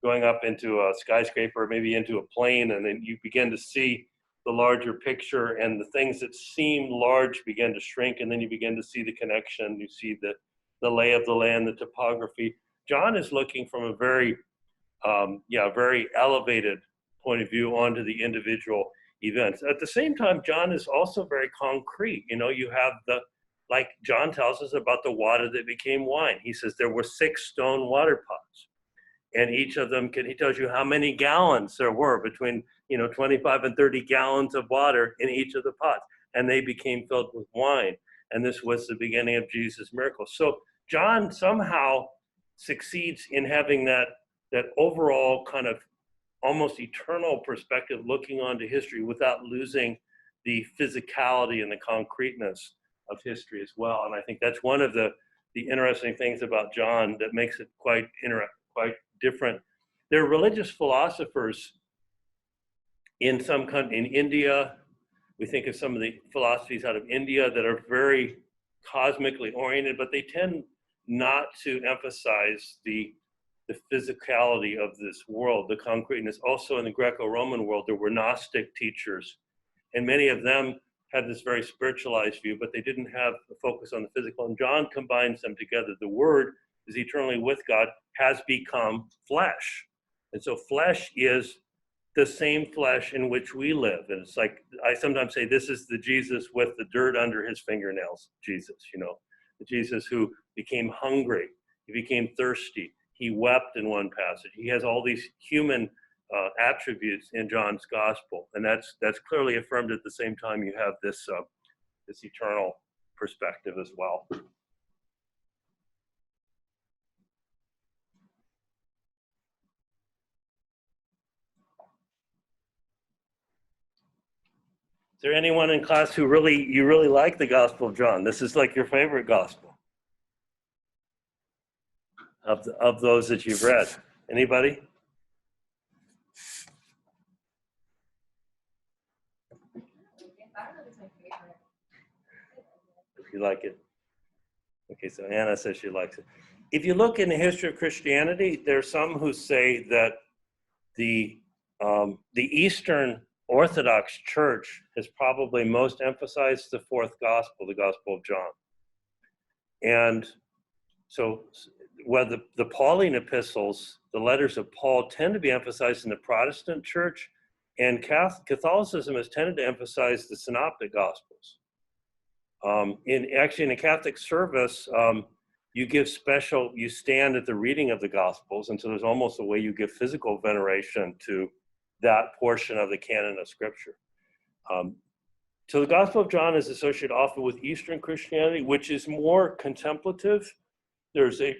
going up into a skyscraper, maybe into a plane, and then you begin to see the larger picture, and the things that seem large begin to shrink, and then you begin to see the connection. You see the lay of the land, the topography. John is looking from a very, very elevated point of view onto the individual events. At the same time, John is also very concrete. You have like John tells us about the water that became wine. He says there were 6 stone water pots, and each of them he tells you how many gallons there were, between 25 and 30 gallons of water in each of the pots, and they became filled with wine. And this was the beginning of Jesus' miracle. So John somehow succeeds in having that overall kind of almost eternal perspective, looking onto history without losing the physicality and the concreteness of history as well. And I think that's one of the interesting things about John that makes it quite different. There are religious philosophers in India. We think of some of the philosophies out of India that are very cosmically oriented, but they tend not to emphasize the physicality of this world, the concreteness. Also in the Greco-Roman world, there were Gnostic teachers, and many of them had this very spiritualized view, but they didn't have a focus on the physical. And John combines them together. The Word is eternally with God, has become flesh. And so flesh is the same flesh in which we live. And it's like, I sometimes say, this is the Jesus with the dirt under his fingernails, Jesus, the Jesus who became hungry, he became thirsty, he wept in one passage. He has all these human attributes in John's gospel, and that's clearly affirmed. At the same time, you have this eternal perspective as well. Is there anyone in class who you really like the Gospel of John? This is like your favorite gospel of those that you've read. Anybody? If you like it. Okay, so Anna says she likes it. If you look in the history of Christianity, there are some who say that the Eastern Orthodox Church has probably most emphasized the fourth gospel, the Gospel of John. And so whether the Pauline epistles, the letters of Paul, tend to be emphasized in the Protestant church, and Catholicism has tended to emphasize the Synoptic Gospels. In a Catholic service, you stand at the reading of the Gospels, and so there's almost a way you give physical veneration to that portion of the canon of Scripture. So the Gospel of John is associated often with Eastern Christianity, which is more contemplative. There's a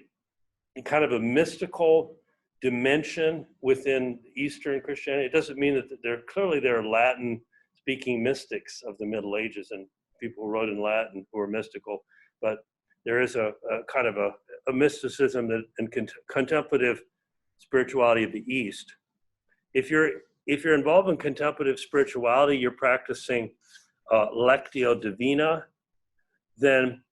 kind of a mystical dimension within Eastern Christianity. It doesn't mean that there are Latin-speaking mystics of the Middle Ages and people who wrote in Latin who are mystical, but there is a kind of a mysticism and contemplative spirituality of the East. If you're involved in contemplative spirituality, you're practicing lectio divina, then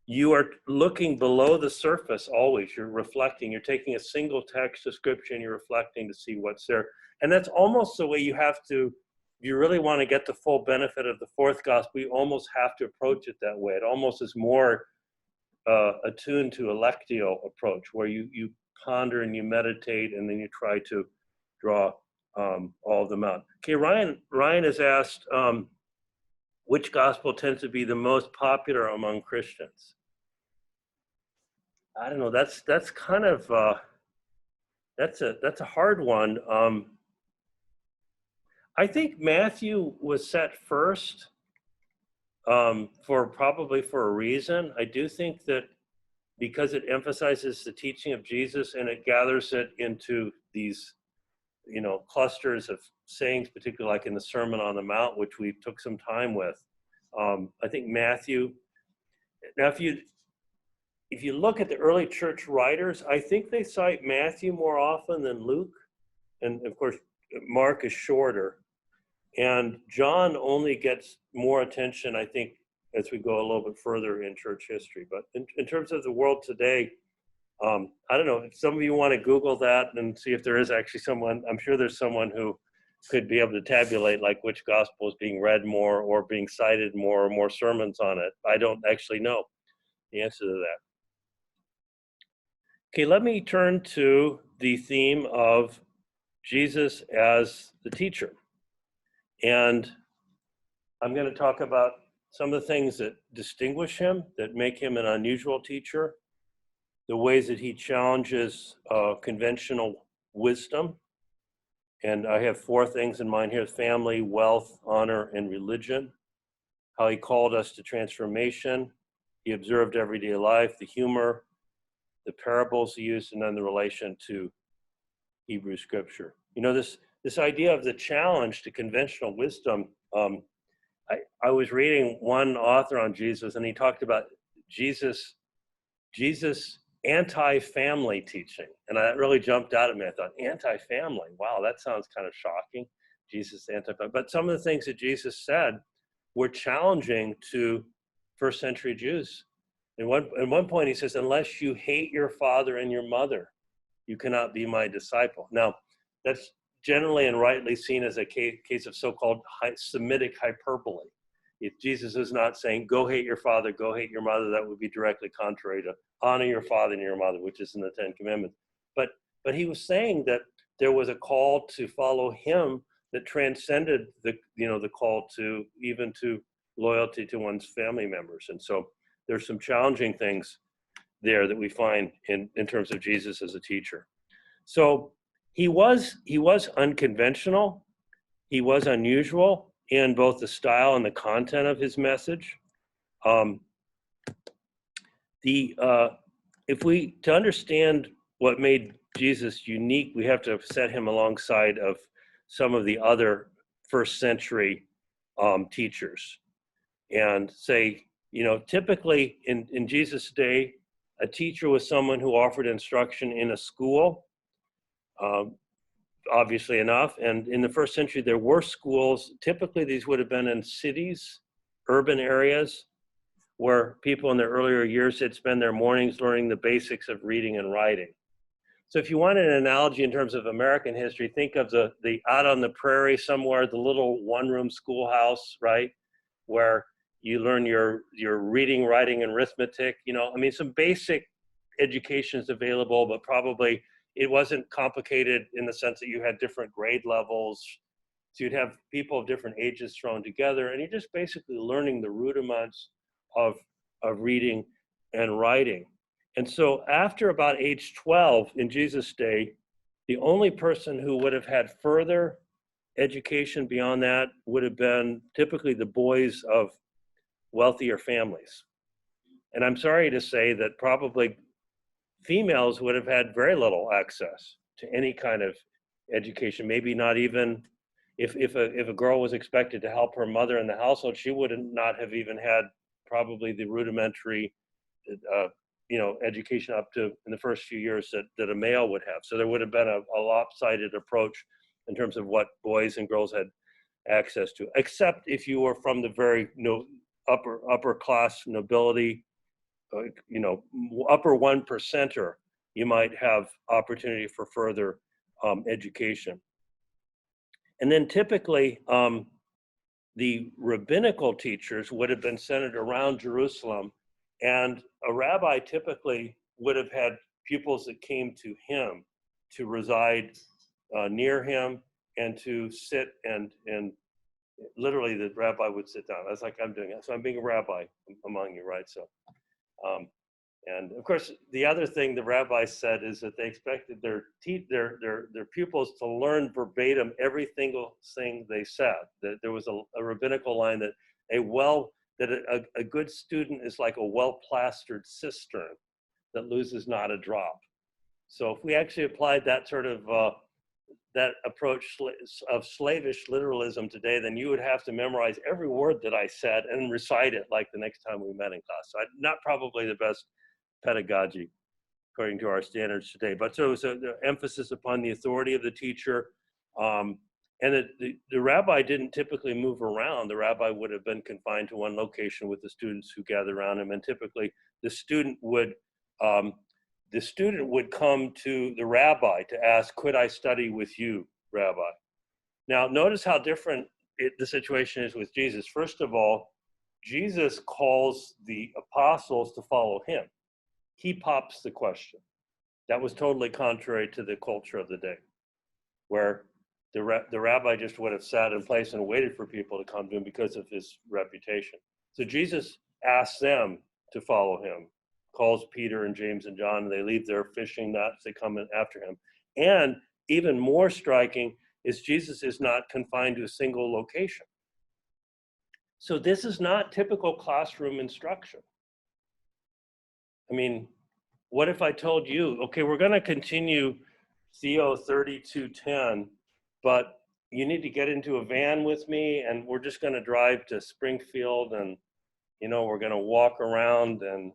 you are looking below the surface always. You're reflecting. You're taking a single text of Scripture and you're reflecting to see what's there. And that's almost the way you have to, if you really want to get the full benefit of the fourth gospel, you almost have to approach it that way. It almost is more attuned to a lectio approach, where you ponder and you meditate and then you try to draw all of them out. Okay, Ryan has asked, which gospel tends to be the most popular among Christians? I don't know. That's kind of that's a hard one. I think Matthew was set first, probably for a reason. I do think that because it emphasizes the teaching of Jesus and it gathers it into these, clusters of sayings, particularly like in the Sermon on the Mount, which we took some time with. I think Matthew. Now, if you look at the early church writers, I think they cite Matthew more often than Luke, and of course Mark is shorter, and John only gets more attention, I think, as we go a little bit further in church history. But in terms of the world today, I don't know if some of you want to Google that and see if there is actually someone. I'm sure there's someone who could be able to tabulate like which gospel is being read more or being cited more or more sermons on it. I don't actually know the answer to that. Okay, let me turn to the theme of Jesus as the teacher. And I'm going to talk about some of the things that distinguish him, that make him an unusual teacher, the ways that he challenges conventional wisdom. And I have 4 things in mind here: family, wealth, honor, and religion. How he called us to transformation. He observed everyday life, the humor, the parables he used, and then the relation to Hebrew scripture. This idea of the challenge to conventional wisdom, I was reading one author on Jesus, and he talked about Jesus anti-family teaching. And that really jumped out at me. I thought, anti-family, wow, that sounds kind of shocking. Jesus anti-family. But some of the things that Jesus said were challenging to first century Jews. At one point he says, unless you hate your father and your mother, you cannot be my disciple. Now, that's generally and rightly seen as a case of so-called Semitic hyperbole. If Jesus is not saying, go hate your father, go hate your mother, that would be directly contrary to honor your father and your mother, which is in the 10 Commandments. But he was saying that there was a call to follow him that transcended the call to even to loyalty to one's family members. And so there's some challenging things there that we find in terms of Jesus as a teacher. So he was unconventional. He was unusual in both the style and the content of his message. To understand what made Jesus unique, we have to set him alongside of some of the other first century teachers, and say, typically in Jesus' day, a teacher was someone who offered instruction in a school, obviously enough. And in the first century, there were schools. Typically, these would have been in cities, urban areas, where people in their earlier years had spent their mornings learning the basics of reading and writing. So if you want an analogy in terms of American history, think of the out on the prairie somewhere, the little one-room schoolhouse, right, where you learn your reading, writing, and arithmetic. Some basic education is available, but probably it wasn't complicated in the sense that you had different grade levels. So you'd have people of different ages thrown together, and you're just basically learning the rudiments of reading and writing. And so after about age 12 in Jesus' day, the only person who would have had further education beyond that would have been typically the boys of wealthier families. And I'm sorry to say that probably females would have had very little access to any kind of education. Maybe not even if a girl was expected to help her mother in the household, she would not have even had probably the rudimentary education up to in the first few years that a male would have. So there would have been a lopsided approach in terms of what boys and girls had access to, except if you were from the very upper class nobility, upper 1%er, you might have opportunity for further education. And then typically the rabbinical teachers would have been centered around Jerusalem, and a rabbi typically would have had pupils that came to him to reside near him and to sit and literally the rabbi would sit down. That's like I'm doing it. So I'm being a rabbi among you, right? So, and of course, the other thing the rabbi said is that they expected their pupils to learn verbatim every single thing they said. That there was a rabbinical line that a that a good student is like a well-plastered cistern that loses not a drop. So if we actually applied that sort of that approach of slavish literalism today, then you would have to memorize every word that I said and recite it like the next time we met in class. So not probably the best pedagogy according to our standards today. But so the emphasis upon the authority of the teacher, and the rabbi didn't typically move around. The rabbi would have been confined to one location with the students who gathered around him, and typically the student would come to the rabbi to ask, "Could I study with you, Rabbi?" Now, notice how different the situation is with Jesus. First of all, Jesus calls the apostles to follow him. He pops the question. That was totally contrary to the culture of the day, where the rabbi just would have sat in place and waited for people to come to him because of his reputation. So Jesus asks them to follow him, calls Peter and James and John, and they leave their fishing nets, they come in after him. And even more striking is Jesus is not confined to a single location. So this is not typical classroom instruction. I mean, what if I told you, okay, we're going to continue CO 3210, but you need to get into a van with me, and we're just going to drive to Springfield, and we're going to walk around and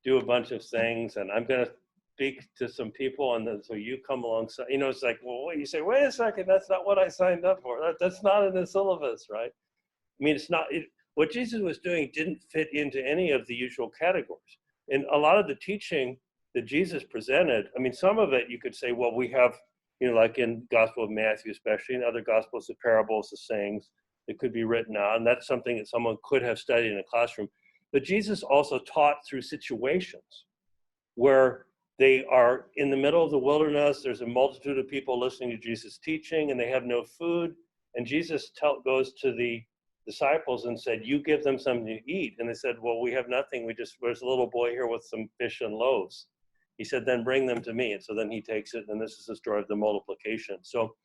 do a bunch of things, and I'm going to speak to some people, and then so you come alongside. It's like, well, you say, wait a second, that's not what I signed up for. That's not in the syllabus, right? I mean, it's not. What Jesus was doing didn't fit into any of the usual categories. And a lot of the teaching that Jesus presented, I mean, some of it you could say, well, we have, like in Gospel of Matthew, especially in other Gospels, the parables, the sayings that could be written out, and that's something that someone could have studied in a classroom. But Jesus also taught through situations where they are in the middle of the wilderness. There's a multitude of people listening to Jesus teaching, and they have no food. And Jesus goes to the disciples and said, you give them something to eat. And they said, well, we have nothing. There's a little boy here with some fish and loaves. He said, then bring them to me. And so then he takes it, and this is the story of the multiplication. So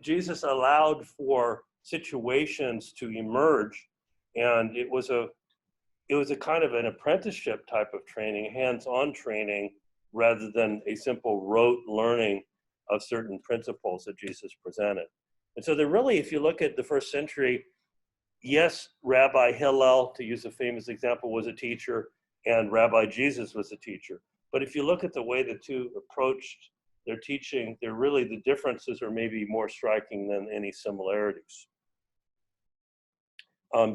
Jesus allowed for situations to emerge, and it was a kind of an apprenticeship type of training, hands-on training, rather than a simple rote learning of certain principles that Jesus presented. And so if you look at the first century, yes, Rabbi Hillel, to use a famous example, was a teacher, and Rabbi Jesus was a teacher. But if you look at the way the two approached their teaching, the differences are maybe more striking than any similarities.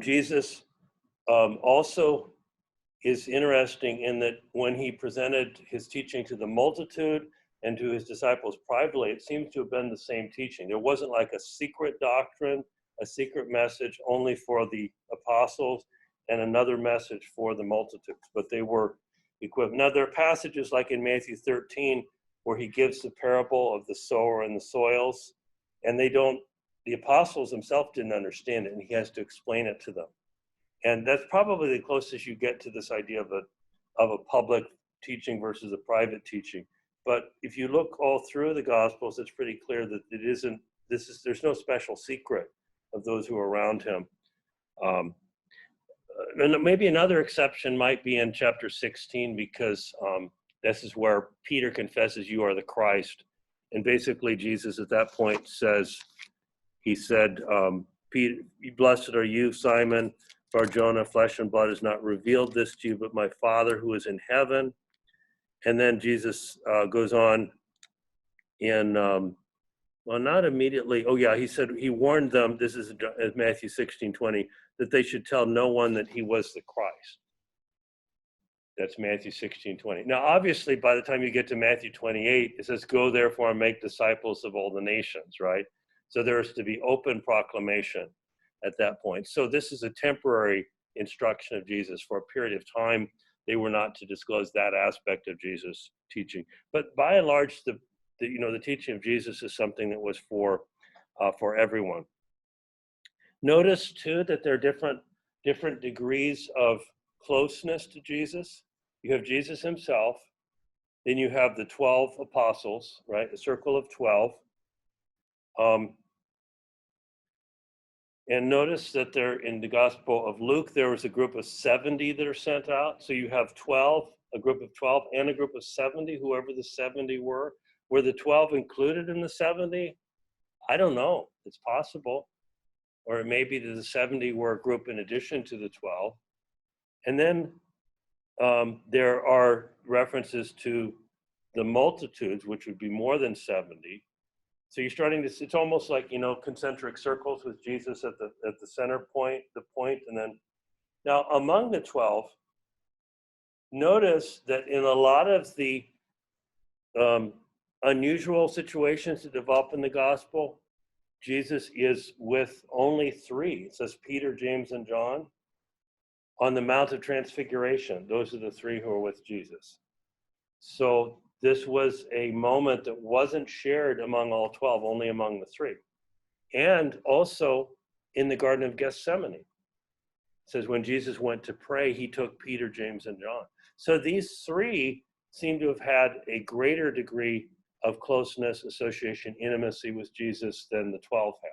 Jesus also is interesting in that when he presented his teaching to the multitude and to his disciples privately, it seems to have been the same teaching. There wasn't like a secret doctrine, a secret message only for the apostles, and another message for the multitudes, but they were equipped. Now, there are passages like in Matthew 13 where he gives the parable of the sower and the soils, and the apostles themselves didn't understand it, and he has to explain it to them. And that's probably the closest you get to this idea of a public teaching versus a private teaching. But if you look all through the Gospels, it's pretty clear that there's no special secret of those who are around him. And maybe another exception might be in chapter 16, because this is where Peter confesses, you are the Christ. And basically Jesus at that point he said, Peter, blessed are you, Simon Bar-Jonah, flesh and blood has not revealed this to you, but my Father who is in heaven. And then Jesus goes on in, not immediately. Oh yeah, he said, he warned them, this is Matthew 16:20, that they should tell no one that he was the Christ. That's Matthew 16:20. Now, obviously, by the time you get to Matthew 28, it says, go therefore and make disciples of all the nations, right? So there is to be open proclamation at that point. So this is a temporary instruction of Jesus. For a period of time, they were not to disclose that aspect of Jesus' teaching. But by and large, the teaching of Jesus is something that was for everyone. Notice too that there are different degrees of closeness to Jesus. You have Jesus himself, then you have the 12 apostles, right? A circle of 12. And notice that there in the Gospel of Luke, there was a group of 70 that are sent out. So you have 12, a group of 12 and a group of 70, whoever the 70 were. Were the 12 included in the 70? I don't know. It's possible. Or it may be that the 70 were a group in addition to the 12. And then there are references to the multitudes, which would be more than 70. So you're starting to see, it's almost like, concentric circles with Jesus at the center point, and then, now among the 12, notice that in a lot of the unusual situations that develop in the gospel, Jesus is with only 3. It says Peter, James, and John. On the Mount of Transfiguration, those are the 3 who are with Jesus. So this was a moment that wasn't shared among all 12, only among the 3. And also in the Garden of Gethsemane. It says when Jesus went to pray, he took Peter, James, and John. So these 3 seem to have had a greater degree of closeness, association, intimacy with Jesus than the 12 had.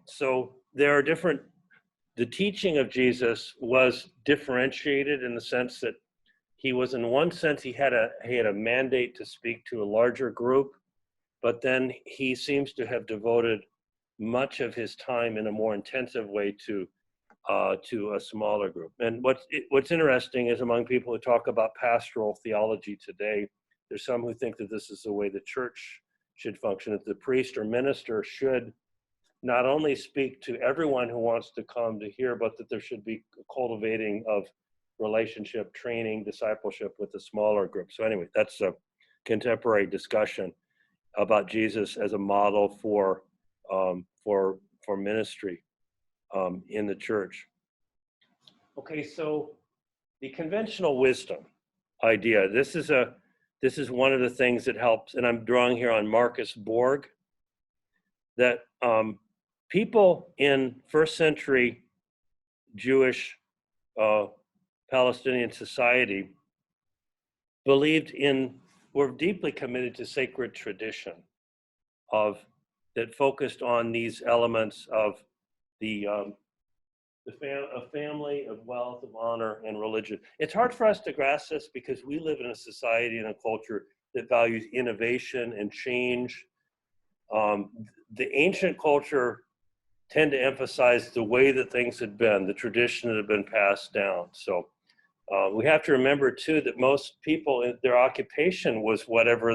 So there are different, the teaching of Jesus was differentiated in the sense that he was, in one sense, he had a mandate to speak to a larger group, but then he seems to have devoted much of his time in a more intensive way to a smaller group. And what's interesting is among people who talk about pastoral theology today, there's some who think that this is the way the church should function, that the priest or minister should not only speak to everyone who wants to come to hear, but that there should be cultivating of relationship, training, discipleship with a smaller group. So anyway, that's a contemporary discussion about Jesus as a model for ministry in the church. Okay, so the conventional wisdom idea. This is one of the things that helps, and I'm drawing here on Marcus Borg, that people in first century Jewish Palestinian society were deeply committed to sacred tradition that focused on these elements of a family, of wealth, of honor, and religion. It's hard for us to grasp this because we live in a society and a culture that values innovation and change. The ancient culture tend to emphasize the way that things had been, the tradition that had been passed down. So we have to remember too that most people, their occupation was whatever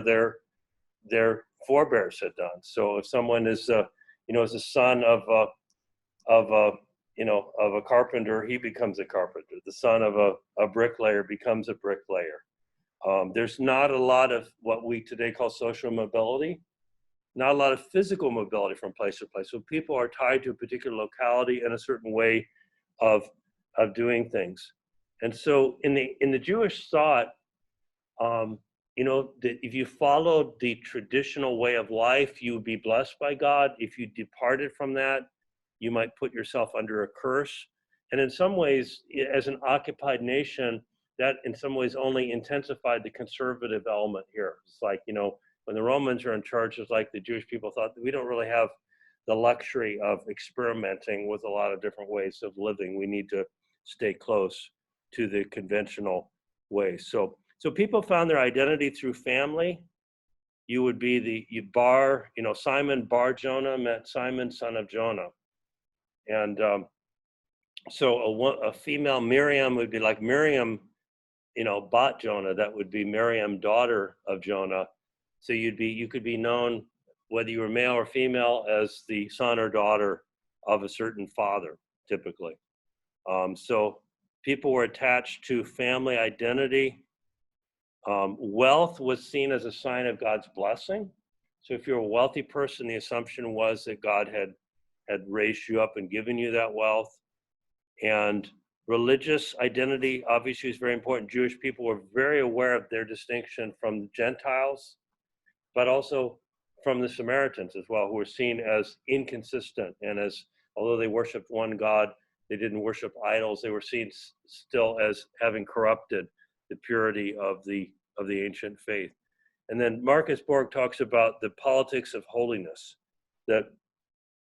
their forebears had done. So if someone is a son of a carpenter, he becomes a carpenter. The son of a bricklayer becomes a bricklayer. There's not a lot of what we today call social mobility, not a lot of physical mobility from place to place. So people are tied to a particular locality and a certain way of doing things. And so in the Jewish thought, that if you followed the traditional way of life, you would be blessed by God. If you departed from that, you might put yourself under a curse. And in some ways, as an occupied nation, that in some ways only intensified the conservative element here. It's like, when the Romans are in charge, it's like the Jewish people thought that we don't really have the luxury of experimenting with a lot of different ways of living. We need to stay close to the conventional ways. So people found their identity through family. You would be Simon Bar Jonah meant Simon, son of Jonah. And so a female Miriam would be like Miriam, Bat Jonah. That would be Miriam, daughter of Jonah. So you could be known, whether you were male or female, as the son or daughter of a certain father, typically. So people were attached to family identity. Wealth was seen as a sign of God's blessing. So if you're a wealthy person, the assumption was that God had raised you up and given you that wealth. And religious identity obviously is very important. Jewish people were very aware of their distinction from the Gentiles, but also from the Samaritans as well, who were seen as inconsistent. And although they worshiped one God, they didn't worship idols. They were seen still as having corrupted the purity of the ancient faith. And then Marcus Borg talks about the politics of holiness, that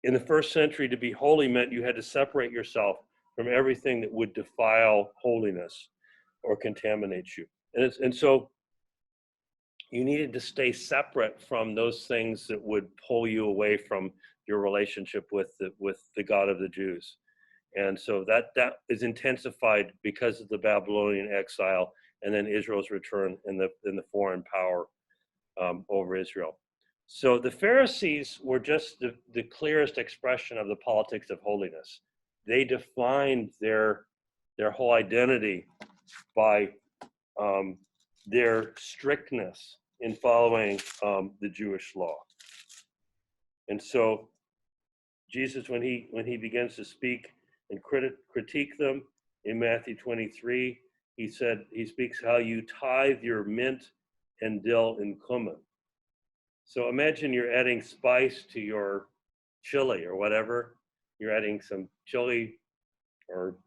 in the first century, to be holy meant you had to separate yourself from everything that would defile holiness or contaminate you. And so you needed to stay separate from those things that would pull you away from your relationship with the God of the Jews. And so that is intensified because of the Babylonian exile and then Israel's return in the foreign power over Israel. So the Pharisees were just the clearest expression of the politics of holiness. They defined their whole identity by their strictness in following the Jewish law. And so Jesus, when he begins to speak and critique them in Matthew 23, he speaks how you tithe your mint and dill and cumin. So imagine you're adding spice to your chili or whatever. You're adding some chili or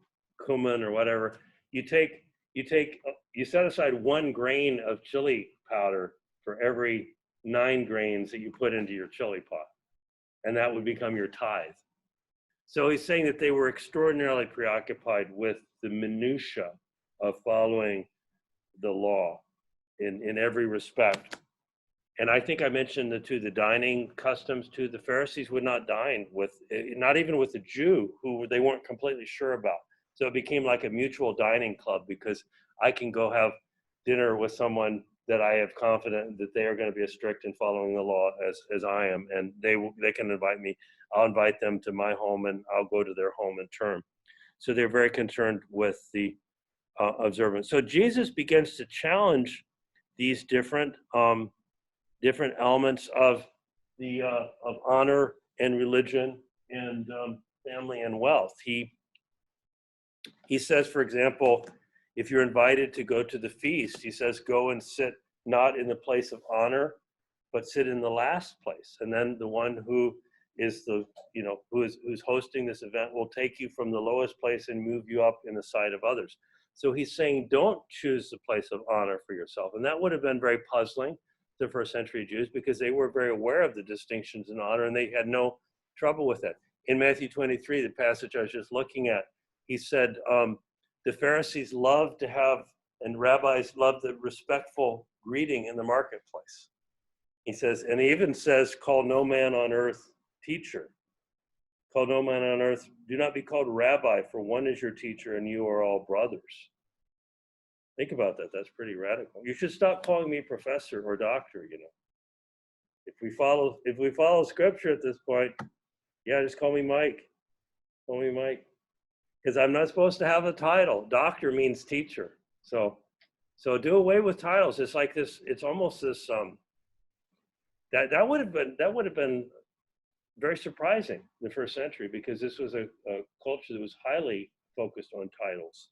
cumin or whatever. You set aside 1 grain of chili powder for every 9 grains that you put into your chili pot, and that would become your tithe. So he's saying that they were extraordinarily preoccupied with the minutia of following the law in every respect. And I think I mentioned the dining customs too. The Pharisees would not dine not even with a Jew who they weren't completely sure about. So it became like a mutual dining club, because I can go have dinner with someone that I have confident that they are going to be as strict in following the law as I am, and they can invite me. I'll invite them to my home, and I'll go to their home in turn. So they're very concerned with the observance. So Jesus begins to challenge these different elements of the of honor and religion and family and wealth. He says, for example, if you're invited to go to the feast, he says, go and sit not in the place of honor, but sit in the last place. And then the one who is who's hosting this event will take you from the lowest place and move you up in the sight of others. So he's saying, don't choose the place of honor for yourself. And that would have been very puzzling to first century Jews, because they were very aware of the distinctions in honor, and they had no trouble with it. In Matthew 23, the passage I was just looking at, he said, the Pharisees loved to have, and rabbis loved the respectful greeting in the marketplace. He says, and he even says, call no man on earth teacher. Call no man on earth, do not be called rabbi, for one is your teacher and you are all brothers. Think about that. That's pretty radical. You should stop calling me professor or doctor, If we follow scripture at this point, yeah, just call me Mike. Call me Mike. Because I'm not supposed to have a title. Doctor means teacher. So do away with titles. It's like this, it's almost this that would have been very surprising in the first century, because this was a culture that was highly focused on titles.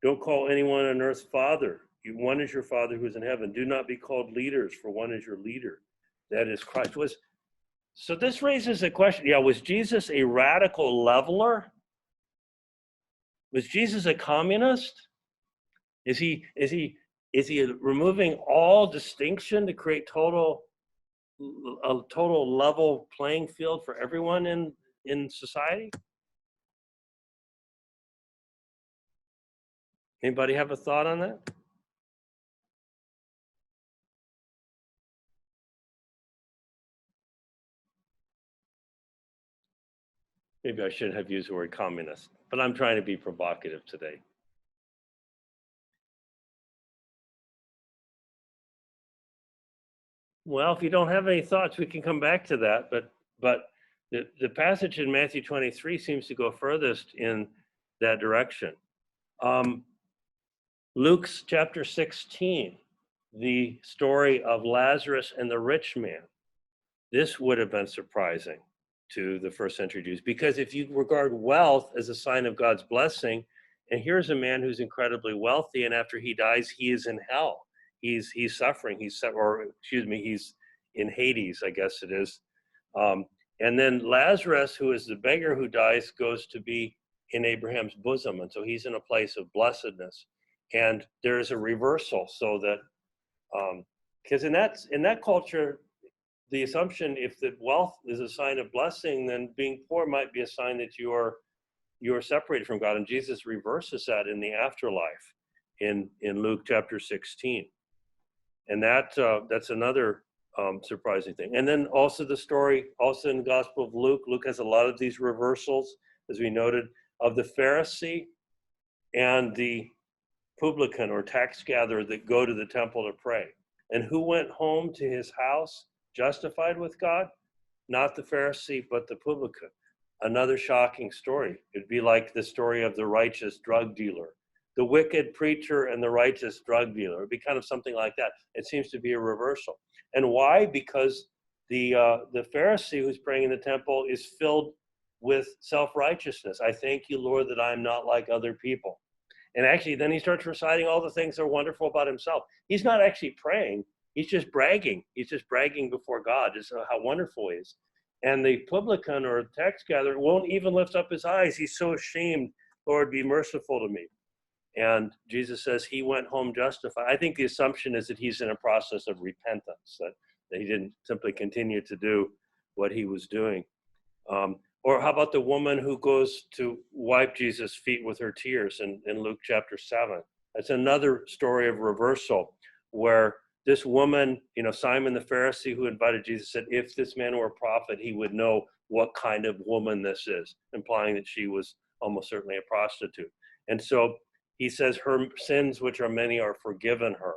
Don't call anyone on earth father. One is your Father who is in heaven. Do not be called leaders, for one is your leader. That is Christ. So this raises a question. Yeah, was Jesus a radical leveler? Was Jesus a communist? Is he removing all distinction to create a total level playing field for everyone in society? Anybody have a thought on that? Maybe I shouldn't have used the word communist, but I'm trying to be provocative today. Well, if you don't have any thoughts, we can come back to that. But the passage in Matthew 23 seems to go furthest in that direction. Luke's chapter 16, the story of Lazarus and the rich man. This would have been surprising to the first century Jews, because if you regard wealth as a sign of God's blessing, and here's a man who's incredibly wealthy, and after he dies, he is in hell. He's suffering. He's in Hades, I guess it is. And then Lazarus, who is the beggar who dies, goes to be in Abraham's bosom, and so he's in a place of blessedness. And there is a reversal, so that because in that culture, the assumption, if the wealth is a sign of blessing, then being poor might be a sign that you're separated from God. And Jesus reverses that in the afterlife in Luke chapter 16. And that's another surprising thing. And then also the story, also in the Gospel of Luke, Luke has a lot of these reversals, as we noted, of the Pharisee and the publican or tax gatherer that go to the temple to pray. And who went home to his house justified with God? Not the Pharisee, but the publican. Another shocking story. It'd be like the story of the righteous drug dealer, the wicked preacher and the righteous drug dealer. It'd be kind of something like that. It seems to be a reversal. And why? Because the Pharisee who's praying in the temple is filled with self-righteousness. I thank you, Lord, that I'm not like other people. And actually, then he starts reciting all the things that are wonderful about himself. He's not actually praying. He's just bragging. He's just bragging before God, just how wonderful he is. And the publican or tax gatherer won't even lift up his eyes. He's so ashamed. Lord, be merciful to me. And Jesus says he went home justified. I think the assumption is that he's in a process of repentance, that he didn't simply continue to do what he was doing. Or how about the woman who goes to wipe Jesus' feet with her tears in Luke chapter 7? That's another story of reversal where this woman, Simon the Pharisee who invited Jesus said, if this man were a prophet, he would know what kind of woman this is, implying that she was almost certainly a prostitute. And so he says her sins, which are many, are forgiven her.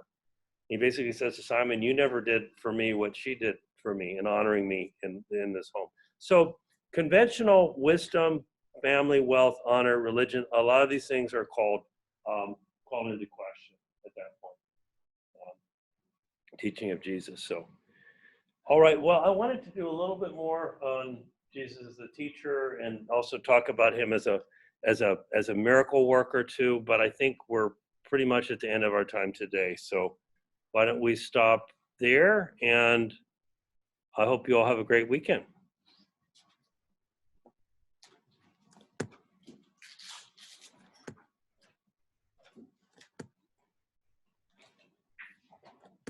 He basically says to Simon, you never did for me what she did for me in honoring me in this home. So conventional wisdom, family, wealth, honor, religion, a lot of these things are called into question at that point. Teaching of Jesus. So, all right. Well, I wanted to do a little bit more on Jesus as a teacher and also talk about him as a miracle worker too. But I think we're pretty much at the end of our time today. So why don't we stop there? And I hope you all have a great weekend.